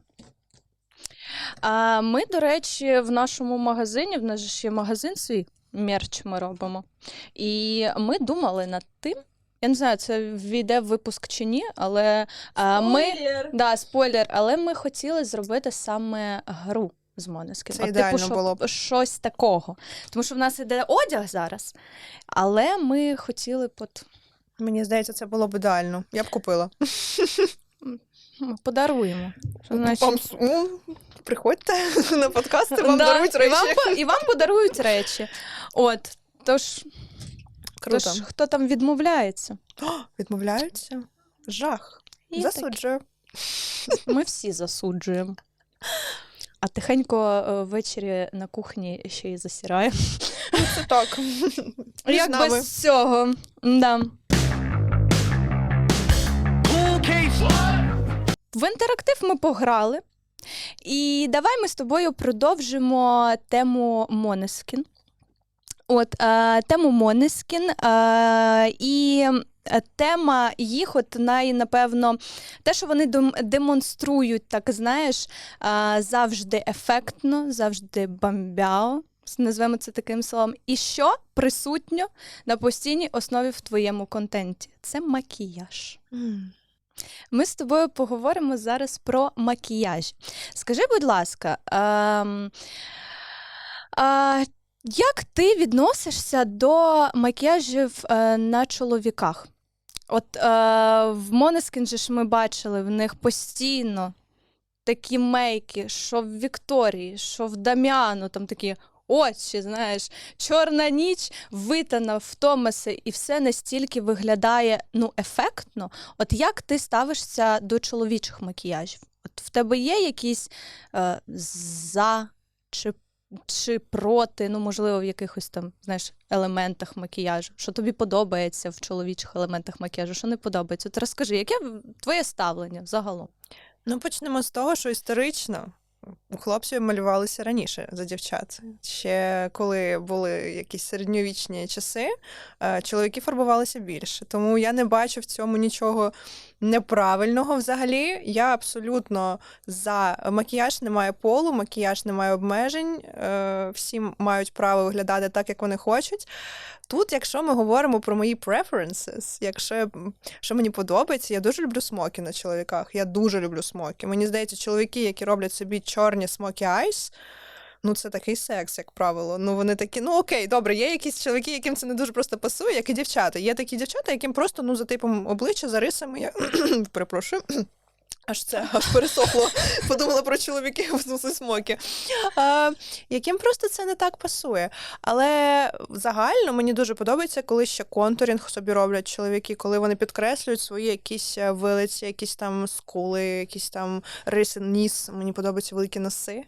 Ми, до речі, в нашому магазині, в нас же ж є магазин свій, мерч ми робимо. І ми думали над тим, я не знаю, це війде в випуск чи ні, але Спойлер! да, спойлер, але ми хотіли зробити саме гру з Måneskin. Це ідеально було б. Щось такого. Тому що в нас іде одяг зараз, але ми хотіли б Мені здається, це було б ідеально. Я б купила. ми подаруємо. Що значить? Приходьте на подкасти, вам Да, дарують речі. І вам подарують речі. От, тож Круто. хто там відмовляється? Відмовляються? Жах. І Засуджую. Ми всі засуджуємо. А тихенько ввечері на кухні ще й засірає. Це так. Між Як нами. без цього. Да. В інтерактив ми пограли. І давай ми з тобою продовжимо тему Måneskin. От, тему Måneskin. І тема їх, от напевно, те, що вони демонструють, так знаєш, завжди ефектно, завжди бомбяо, назвемо це таким словом. І що присутньо на постійній основі в твоєму контенті? Це макіяж. Ми з тобою поговоримо зараз про макіяж. Скажи, будь ласка, як ти відносишся до макіяжів на чоловіках? От в Måneskin же ж ми бачили, в них постійно такі мейки, що в Вікторії, що в Дам'яну, там такі очі, знаєш, чорна ніч, витана в Томаси, і все настільки виглядає, ефектно. От як ти ставишся до чоловічих макіяжів? От в тебе є якісь за чи проти, можливо, в якихось там, знаєш, елементах макіяжу? Що тобі подобається в чоловічих елементах макіяжу, що не подобається? От розкажи, яке твоє ставлення загалом? Почнемо з того, що історично у хлопців малювалися раніше за дівчат. Ще коли були якісь середньовічні часи, чоловіки фарбувалися більше. Тому я не бачу в цьому нічого неправильного взагалі. Я абсолютно за макіяж, немає полу, макіяж немає обмежень. Всі мають право виглядати так, як вони хочуть. Тут, якщо ми говоримо про мої preferences, що мені подобається, я дуже люблю смокі на чоловіках. Я дуже люблю смокі. Мені здається, чоловіки, які роблять собі чорні смокі айс, це такий секс, як правило. Вони такі, окей, добре, є якісь чоловіки, яким це не дуже просто пасує, як і дівчата. Є такі дівчата, яким просто, за типом обличчя, за рисами, я перепрошую, Аж пересохло. Подумала про чоловіків з смоки. Яким просто це не так пасує. Але загально мені дуже подобається, коли ще контурінг собі роблять чоловіки, коли вони підкреслюють свої якісь вилиці, якісь там скули, якісь там риси, ніс. Мені подобаються великі носи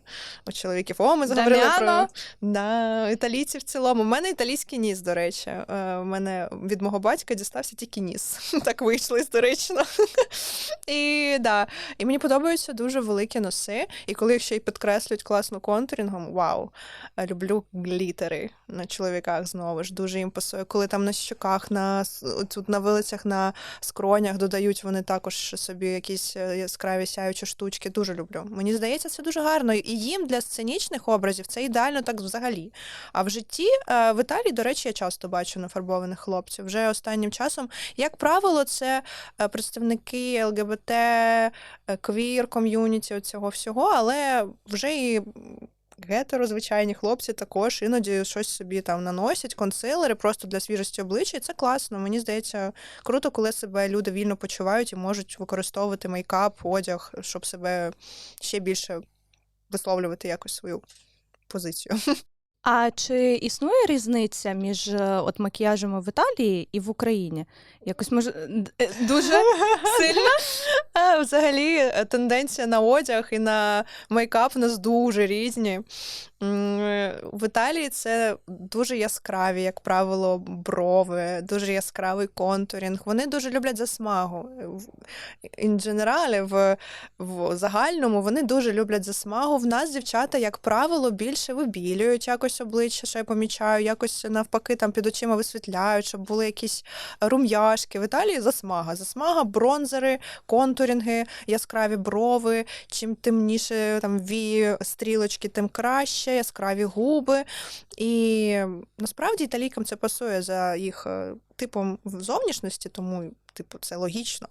у чоловіків. О, ми заговорили Дам'яно. про італійців в цілому. У мене італійський ніс, до речі. У мене від мого батька дістався тільки ніс. Так вийшло історично. І мені подобаються дуже великі носи, і коли їх ще й підкреслюють класно контурінгом, вау, люблю глітери на чоловіках знову ж, дуже їм пасує. Коли там на щоках, тут на вилицях, на скронях додають вони також собі якісь яскраві сяючі штучки, дуже люблю. Мені здається, це дуже гарно, і їм для сценічних образів це ідеально так взагалі. А в житті, в Італії, до речі, я часто бачу нафарбованих хлопців. Вже останнім часом, як правило, це представники ЛГБТ, квір-ком'юніті, цього всього, але вже і гетерозвичайні хлопці також іноді щось собі там наносять, консилери просто для свіжості обличчя, і це класно. Мені здається, круто, коли себе люди вільно почувають і можуть використовувати мейкап, одяг, щоб себе ще більше висловлювати якось свою позицію. А чи існує різниця між от макіяжем в Італії і в Україні? Якось може дуже сильно? Взагалі, тенденція на одяг і на мейкап у нас дуже різні. В Італії це дуже яскраві, як правило, брови, дуже яскравий контурінг. Вони дуже люблять засмагу. In general, в загальному, вони дуже люблять засмагу. В нас дівчата, як правило, більше вибілюють якось обличчя, що я помічаю, якось навпаки там під очима висвітляють, щоб були якісь рум'яшки. В Італії засмага. Засмага, бронзери, контурінги, яскраві брови. Чим темніше там вії, стрілочки, тим краще, яскраві губи. І насправді італійкам це пасує за їх типом зовнішності, тому це логічно.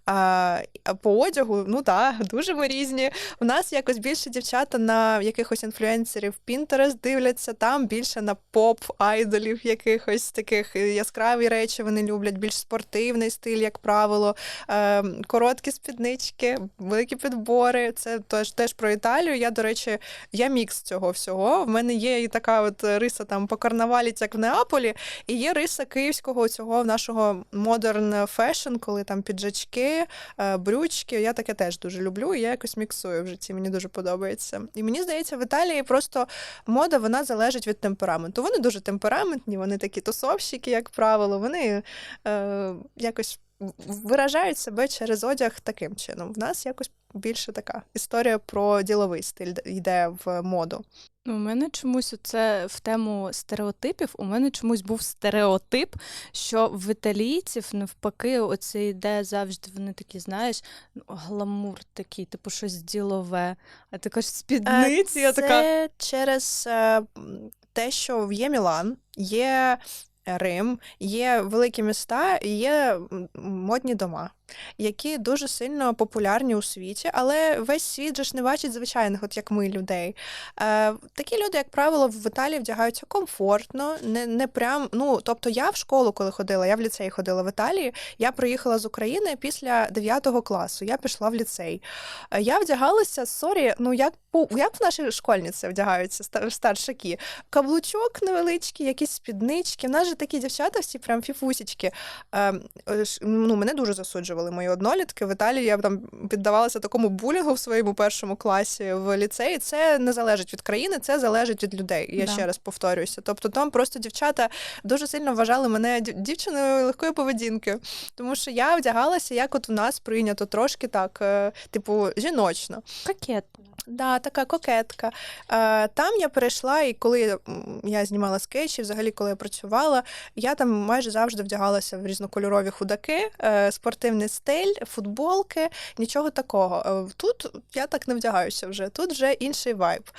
А по одягу, ну так, дуже ми різні. У нас якось більше дівчата на якихось інфлюенсерів Pinterest дивляться, там більше на поп-айдолів якихось таких яскраві речі вони люблять, більш спортивний стиль, як правило, короткі спіднички, великі підбори. Це теж про Італію. Я, до речі, я мікс цього всього. В мене є і така от риса там по карнавалі, як в Неаполі, і є риса київського цього нашого модерн фешн, коли там піджачки, брючки. Я таке теж дуже люблю, і я якось міксую в житті, мені дуже подобається. І мені здається, в Італії просто мода, вона залежить від темпераменту. Вони дуже темпераментні, вони такі тусовщики, як правило, вони якось виражають себе через одяг таким чином. В нас якось більше така історія про діловий стиль йде в моду. У мене чомусь це в тему стереотипів, у мене чомусь був стереотип, що в італійців навпаки оце йде завжди, вони такі, знаєш, гламур такий, типу щось ділове, а ти кажеш спідниці, я така... Це через те, що є Мілан, є Рим, є великі міста, є модні дома, які дуже сильно популярні у світі, але весь світ же ж не бачить звичайних, от як ми, людей. Такі люди, як правило, в Італії вдягаються комфортно, не прям, ну, тобто я в школу, коли ходила, я в ліцей ходила в Італії, я приїхала з України після 9 класу, я пішла в ліцей. Я вдягалася, як в наші школьниці вдягаються, старшаки. Каблучок невеличкий, якісь спіднички. В нас же такі дівчата всі прям фіфусічки. Мене дуже засуджували мої однолітки. В Італії я там піддавалася такому булінгу в своєму першому класі в ліцеї. Це не залежить від країни, це залежить від людей. Я ще раз повторююся. Тобто там просто дівчата дуже сильно вважали мене дівчиною легкої поведінки. Тому що я вдягалася, як от у нас прийнято, трошки так, типу, жіночно. Кокетно. Да, така кокетка. Там я перейшла, і коли я знімала скетчі, взагалі, коли я працювала, я там майже завжди вдягалася в різнокольорові худаки, спортивний стиль, футболки, нічого такого. Тут я так не вдягаюся вже, тут вже інший вайб.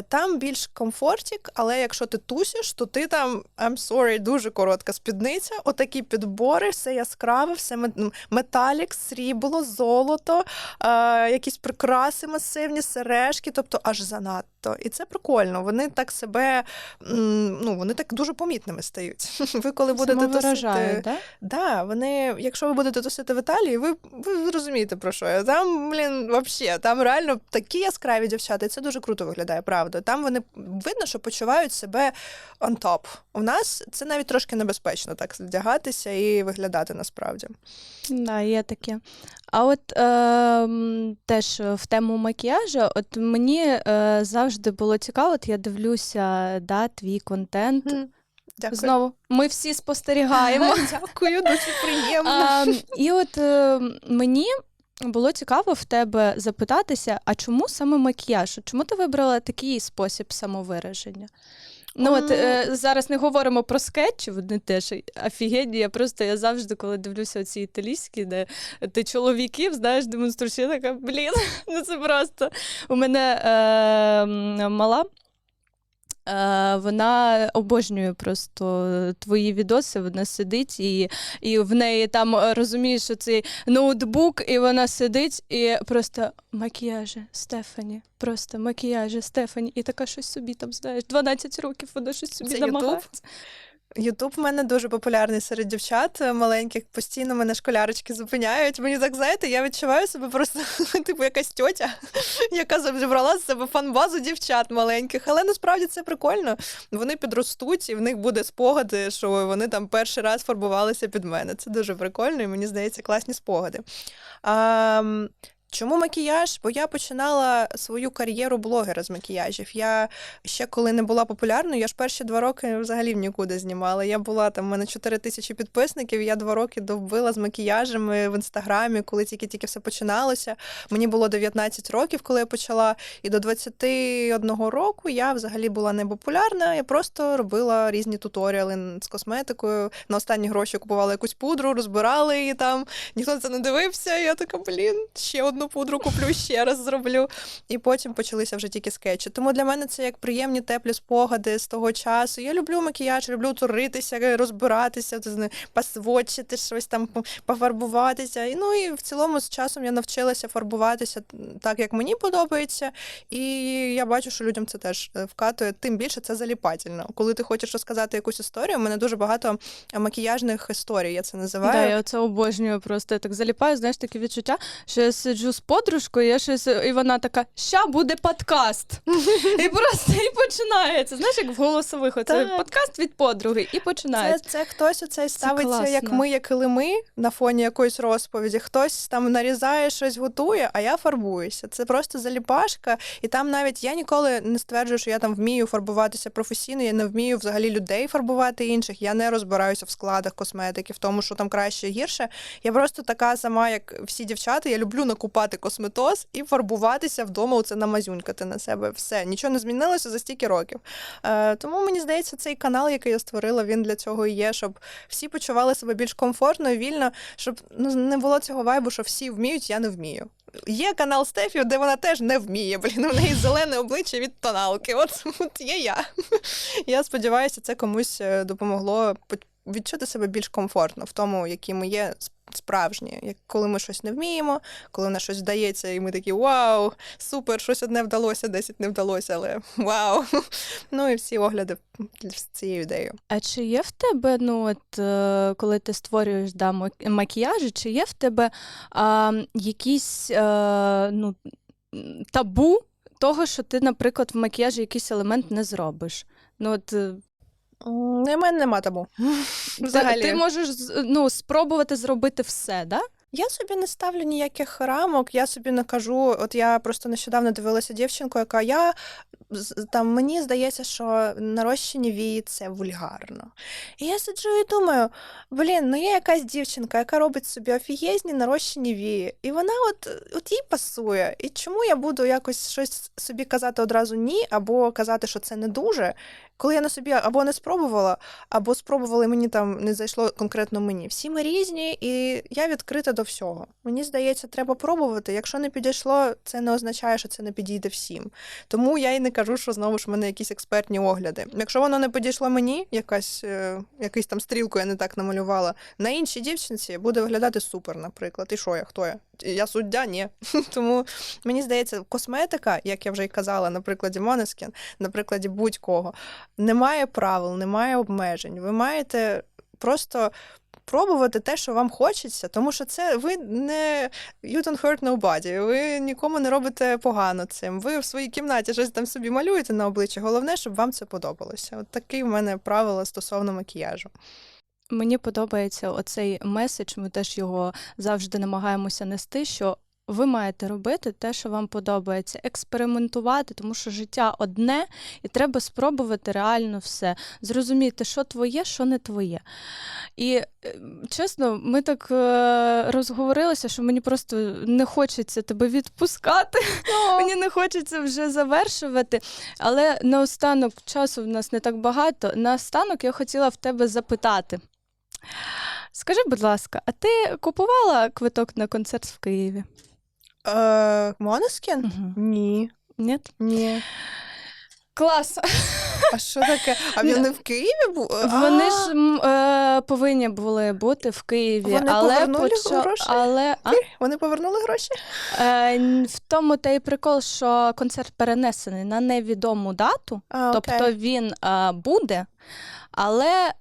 Там більш комфортік, але якщо ти тусиш, то ти там, I'm sorry, дуже коротка спідниця, отакі підбори, все яскраве, все металік, срібло, золото, якісь прикраси масивні, сережки, сережки, тобто аж занадто. І це прикольно. Вони так себе, вони так дуже помітними стають. Ви коли будете Самовиражають, тусити... да? Да, вони, якщо ви будете тусити в Італії, ви розумієте, про що я. Там, взагалі, там реально такі яскраві дівчата, і це дуже круто виглядає, правда. Там вони, видно, що почувають себе on top. У нас це навіть трошки небезпечно так вдягатися і виглядати насправді. Да, є таке. А от теж в тему макіяжу, от мені завжди було цікаво, от я дивлюся, твій контент. Дякую. Знову, ми всі спостерігаємо. Дякую, дуже приємно. І от мені було цікаво в тебе запитатися, а чому саме макіяж? Чому ти вибрала такий спосіб самовираження? Зараз не говоримо про скетчі, вони теж офігенні. Я завжди, коли дивлюся ці італійські, де ти чоловіків, знаєш, демонструєш, я така, це просто. У мене мала, вона обожнює просто твої відоси, вона сидить і в неї там, розумієш, що цей ноутбук, і вона сидить і просто макіяжі Стефані, просто макіяжі Стефані, і така щось собі там, знаєш, 12 років вона щось собі намагається. Ютуб в мене дуже популярний серед дівчат маленьких, постійно мене школярочки зупиняють. Мені так, знаєте, я відчуваю себе просто, типу, якась тьотя, яка зібрала з себе фан-базу дівчат маленьких. Але насправді це прикольно. Вони підростуть, і в них буде спогади, що вони там перший раз фарбувалися під мене. Це дуже прикольно, і мені здається, класні спогади. Чому макіяж? Бо я починала свою кар'єру блогера з макіяжів. Я ще коли не була популярною, я ж перші 2 роки взагалі в нікуди знімала. Я була там, у мене 4 тисячі підписників, і я 2 роки довбила з макіяжами в Інстаграмі, коли тільки все починалося. Мені було 19 років, коли я почала, і до 21 року я взагалі була не популярна, я просто робила різні туторіали з косметикою. На останні гроші купувала якусь пудру, розбирала її там, ніхто це не дивився, і я така, ще одну пудру куплю, ще раз зроблю. І потім почалися вже тільки скетчі. Тому для мене це як приємні теплі спогади з того часу. Я люблю макіяж, люблю туритися, розбиратися, посводчити щось там, пофарбуватися. І в цілому з часом я навчилася фарбуватися так, як мені подобається. І я бачу, що людям це теж вкатує. Тим більше це заліпательно. Коли ти хочеш розказати якусь історію, у мене дуже багато макіяжних історій, я це називаю. Да, я це обожнюю просто. Я так заліпаю, знаєш, таке відчуття, що я сиджу з подружкою, і вона така, ща буде подкаст. І просто і починається. Знаєш, як в голосових, оце подкаст від подруги, і починається. Це хтось оцей ставиться, як ми, як килими, на фоні якоїсь розповіді. Хтось там нарізає, щось готує, а я фарбуюся. Це просто заліпашка. І там навіть я ніколи не стверджую, що я там вмію фарбуватися професійно, я не вмію взагалі людей фарбувати інших. Я не розбираюся в складах косметики, в тому, що там краще і гірше. Я просто така сама, як всі дівчата, я люблю накупати косметоз і фарбуватися вдома, оце намазюнькати на себе. Все, нічого не змінилося за стільки років. Тому, мені здається, цей канал, який я створила, він для цього і є, щоб всі почували себе більш комфортно і вільно, щоб не було цього вайбу, що всі вміють, я не вмію. Є канал Стефі, де вона теж не вміє, у неї зелене обличчя від тоналки. От є я. Я сподіваюся, це комусь допомогло відчути себе більш комфортно в тому, які ми є справжні. Як коли ми щось не вміємо, коли в нас щось вдається, і ми такі вау, супер, щось одне вдалося, 10 не вдалося, але вау. І всі огляди з цією ідеєю. А чи є в тебе, коли ти створюєш макіяжі, чи є в тебе якісь табу того, що ти, наприклад, в макіяжі якийсь елемент не зробиш? У мене нема табу. Взагалі. Ти можеш спробувати зробити все, да? Я собі не ставлю ніяких рамок, я собі не кажу, от я просто нещодавно дивилася дівчинку, яка мені здається, що нарощені вії – це вульгарно. І я сиджу і думаю, є якась дівчинка, яка робить собі офігезні нарощені вії, і вона от їй пасує. І чому я буду якось щось собі казати одразу ні, або казати, що це не дуже, коли я на собі або не спробувала, або спробувала, і мені там не зайшло конкретно мені. Всі ми різні, і я відкрита до до всього. Мені здається, треба пробувати. Якщо не підійшло, це не означає, що це не підійде всім. Тому я і не кажу, що знову ж в мене якісь експертні огляди. Якщо воно не підійшло мені, якийсь там стрілку я не так намалювала, на іншій дівчинці буде виглядати супер, наприклад. І що я? Хто я? Я суддя? Ні. Тому мені здається, косметика, як я вже й казала, на прикладі Måneskin, на прикладі будь-кого, немає правил, немає обмежень. Ви маєте просто пробувати те, що вам хочеться, тому що це ви не you don't hurt nobody, ви нікому не робите погано цим. Ви в своїй кімнаті щось там собі малюєте на обличчі. Головне, щоб вам це подобалося. От такі в мене правила стосовно макіяжу. Мені подобається оцей меседж, ми теж його завжди намагаємося нести, що ви маєте робити те, що вам подобається, експериментувати, тому що життя одне, і треба спробувати реально все, зрозуміти, що твоє, що не твоє. І, чесно, ми так розговорилися, що мені просто не хочеться тебе відпускати, мені не хочеться вже завершувати, але наостанок, часу в нас не так багато, наостанок я хотіла в тебе запитати. Скажи, будь ласка, а ти купувала квиток на концерт в Києві? Måneskin? Угу. Ні. Ні? Ні. Клас! А що таке? А вони в Києві були? Вони ж повинні були бути в Києві, Вони але повернули гроші? Вони повернули гроші? В тому та й прикол, що концерт перенесений на невідому дату, тобто він буде, але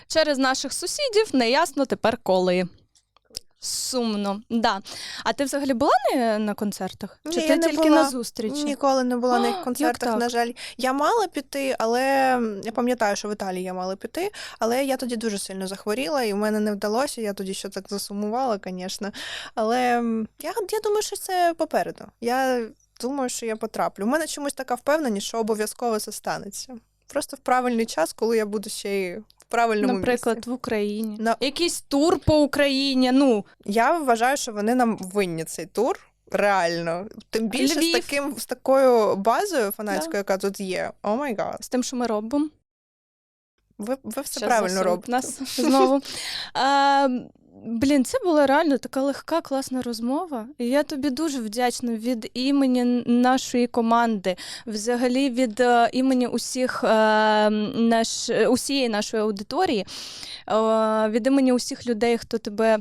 через наших сусідів неясно тепер коли. Сумно, да. А ти взагалі була на концертах? Чи Ні, ти я не тільки була. на зустрічі? Ніколи не була на їх Як концертах, так? на жаль. Я мала піти, але я пам'ятаю, що в Італії я мала піти, але я тоді дуже сильно захворіла, і в мене не вдалося, я тоді ще так засумувала, звісно. Але я думаю, що це попереду. Я думаю, що я потраплю. У мене чомусь така впевненість, що обов'язково це станеться. Просто в правильний час, коли я буду ще й в правильному Наприклад, місці. в Україні. На- Якийсь тур по Україні, ну. Я вважаю, що вони нам винні цей тур. Реально. Тим більше Львів. з такою базою фанатською, яка тут є. О май гад. З тим, що ми робимо. Ви все Щас правильно засунуть робите. нас знову. Блін, це була реально така легка, класна розмова. І я тобі дуже вдячна від імені нашої команди, взагалі від імені усієї нашої аудиторії, від імені усіх людей, хто тебе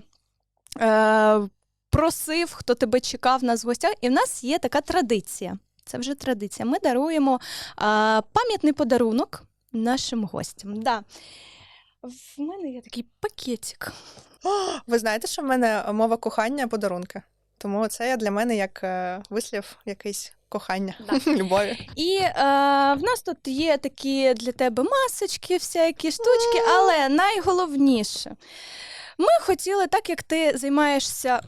просив, хто тебе чекав нас в гостях. І в нас є така традиція. Це вже традиція. Ми даруємо пам'ятний подарунок нашим гостям. Да. В мене є такий пакетик. Ви знаєте, що в мене мова кохання подарунки. Тому це для мене як вислів якийсь кохання, любові. І в нас тут є такі для тебе масочки, всякі штучки, але найголовніше, ми хотіли, так як ти займаєшся,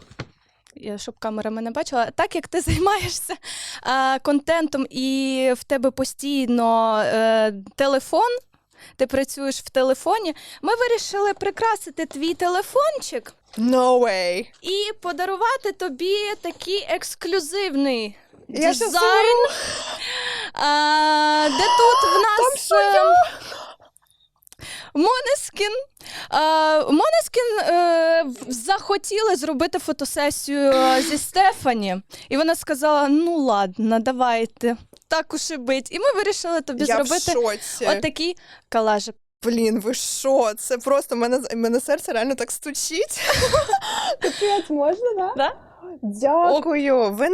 щоб камера мене бачила, так як ти займаєшся контентом і в тебе постійно телефон, ти працюєш в телефоні, ми вирішили прикрасити твій телефончик No way! і подарувати тобі такий ексклюзивний Я щас дизайн, де тут в нас Måneskin. Måneskin захотіли зробити фотосесію зі Стефані. І вона сказала, ну ладно, давайте, так уж і бить. І ми вирішили тобі Я в зробити шоці. отакий колажик. Блін, ви що? Це просто мене серце реально так стучить. Капець, можна, да? Да? Дякую. Ви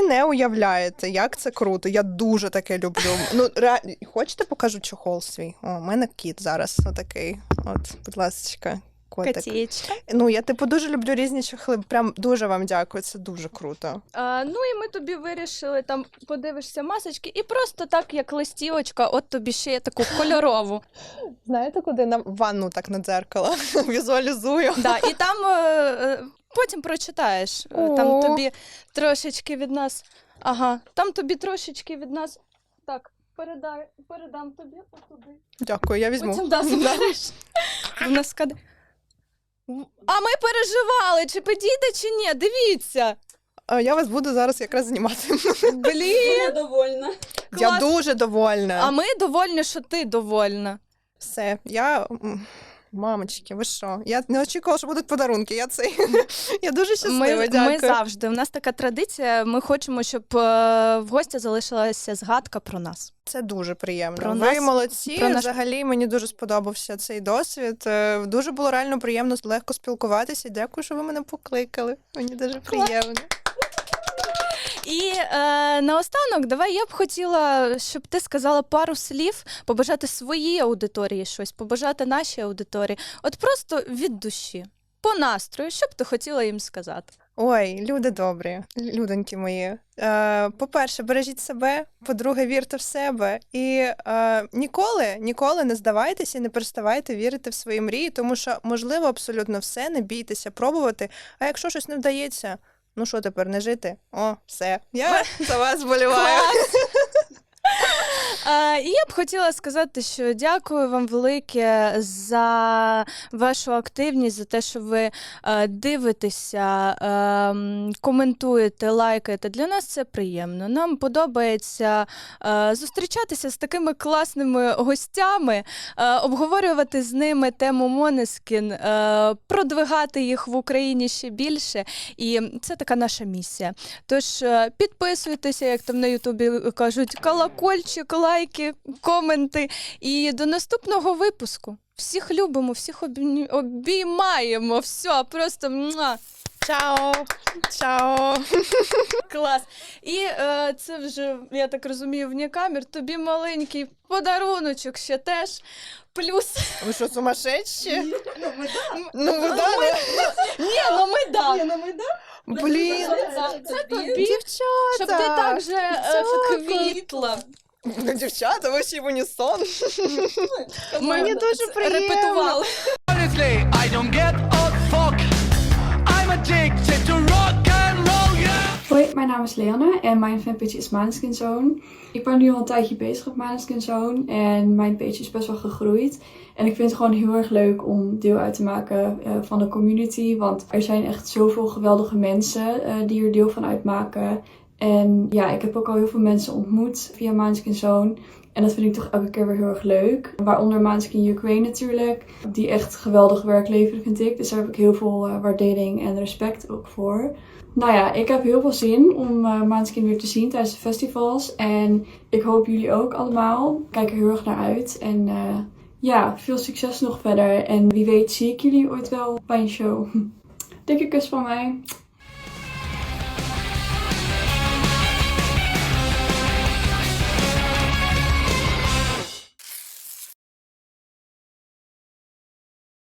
не уявляєте, як це круто. Я дуже таке люблю. Ну, реально, хочете покажу чохол свій? О, у мене кіт зараз отакий. От, будь ласка, котик. Котічка. Ну, я дуже люблю різні чохли. Прям дуже вам дякую, це дуже круто. Ну і ми тобі вирішили, там подивишся масочки, і просто так, як листівочка, от тобі ще є таку кольорову. Знаєте, куди нам ванну так на дзеркало візуалізую? Да, і там потім прочитаєш. О. Там тобі трошечки від нас. Ага, там тобі трошечки від нас. Так, передам тобі отуди. Дякую, я візьму. Потім забереш. В нас А ми переживали, чи підійде, чи ні. Дивіться. Я вас буду зараз якраз знімати. Блін. Я довольна. Я Клас. дуже довольна. А ми довольні, що ти довольна. Все, Мамочки, ви що? Я не очікувала, що будуть подарунки. Я дуже щаслива, дякую. Ми завжди. У нас така традиція. Ми хочемо, щоб в гостя залишилася згадка про нас. Це дуже приємно. Про Ви нас- молодці. про наш- Взагалі мені дуже сподобався цей досвід. Дуже було реально приємно, легко спілкуватися. Дякую, що ви мене покликали. Мені дуже приємно. І наостанок, давай я б хотіла, щоб ти сказала пару слів, побажати своїй аудиторії щось, побажати нашій аудиторії. От просто від душі, по настрою, що б ти хотіла їм сказати? Ой, люди добрі, людоньки мої. По-перше, бережіть себе, по-друге, вірте в себе. І ніколи не здавайтеся і не переставайте вірити в свої мрії, тому що можливо абсолютно все, не бійтеся пробувати. А якщо щось не вдається, ну що тепер, не жити? О, все. Я за вас вболіваю. І я б хотіла сказати, що дякую вам велике за вашу активність, за те, що ви дивитеся, коментуєте, лайкаєте. Для нас це приємно. Нам подобається зустрічатися з такими класними гостями, обговорювати з ними тему Måneskin, продвигати їх в Україні ще більше. І це така наша місія. Тож підписуйтеся, як там на Ютубі кажуть, колокольчик, лайки, коменти. І до наступного випуску. Всіх любимо, всіх обіймаємо. Все, просто муа. Чао! Чао! Клас. І це вже, я так розумію, вне камер. Тобі маленький подаруночок ще теж. Плюс. Ви що, сумасшедші? Ну, ми да. Блін! Це тобі, Дівчата! щоб ти так же Дякую. квітла. Ну, дівчата, ви ще в унісон. Мені дуже приємно. Репетували. Honestly, I don't get a fuck. I'm addicted to rock and roll, yeah. Hoi, mijn naam is Leanne en mijn fanpage is Måneskin Zone. Ik ben nu al een tijdje bezig met Måneskin Zone en mijn page is best wel gegroeid. En ik vind het gewoon heel erg leuk om deel uit te maken van de community, want er zijn echt zoveel geweldige mensen die er deel van uitmaken. En ja, ik heb ook al heel veel mensen ontmoet via Måneskin Zone. En dat vind ik toch elke keer weer heel erg leuk. Waaronder Måneskin Ukraine natuurlijk. Die echt geweldig werk leveren, vind ik. Dus daar heb ik heel veel waardering en respect ook voor. Nou ja, ik heb heel veel zin om Måneskin weer te zien tijdens de festivals. En ik hoop jullie ook allemaal. Ik kijk er heel erg naar uit. En ja, veel succes nog verder. En wie weet zie ik jullie ooit wel bij een show. Dikke kus van mij.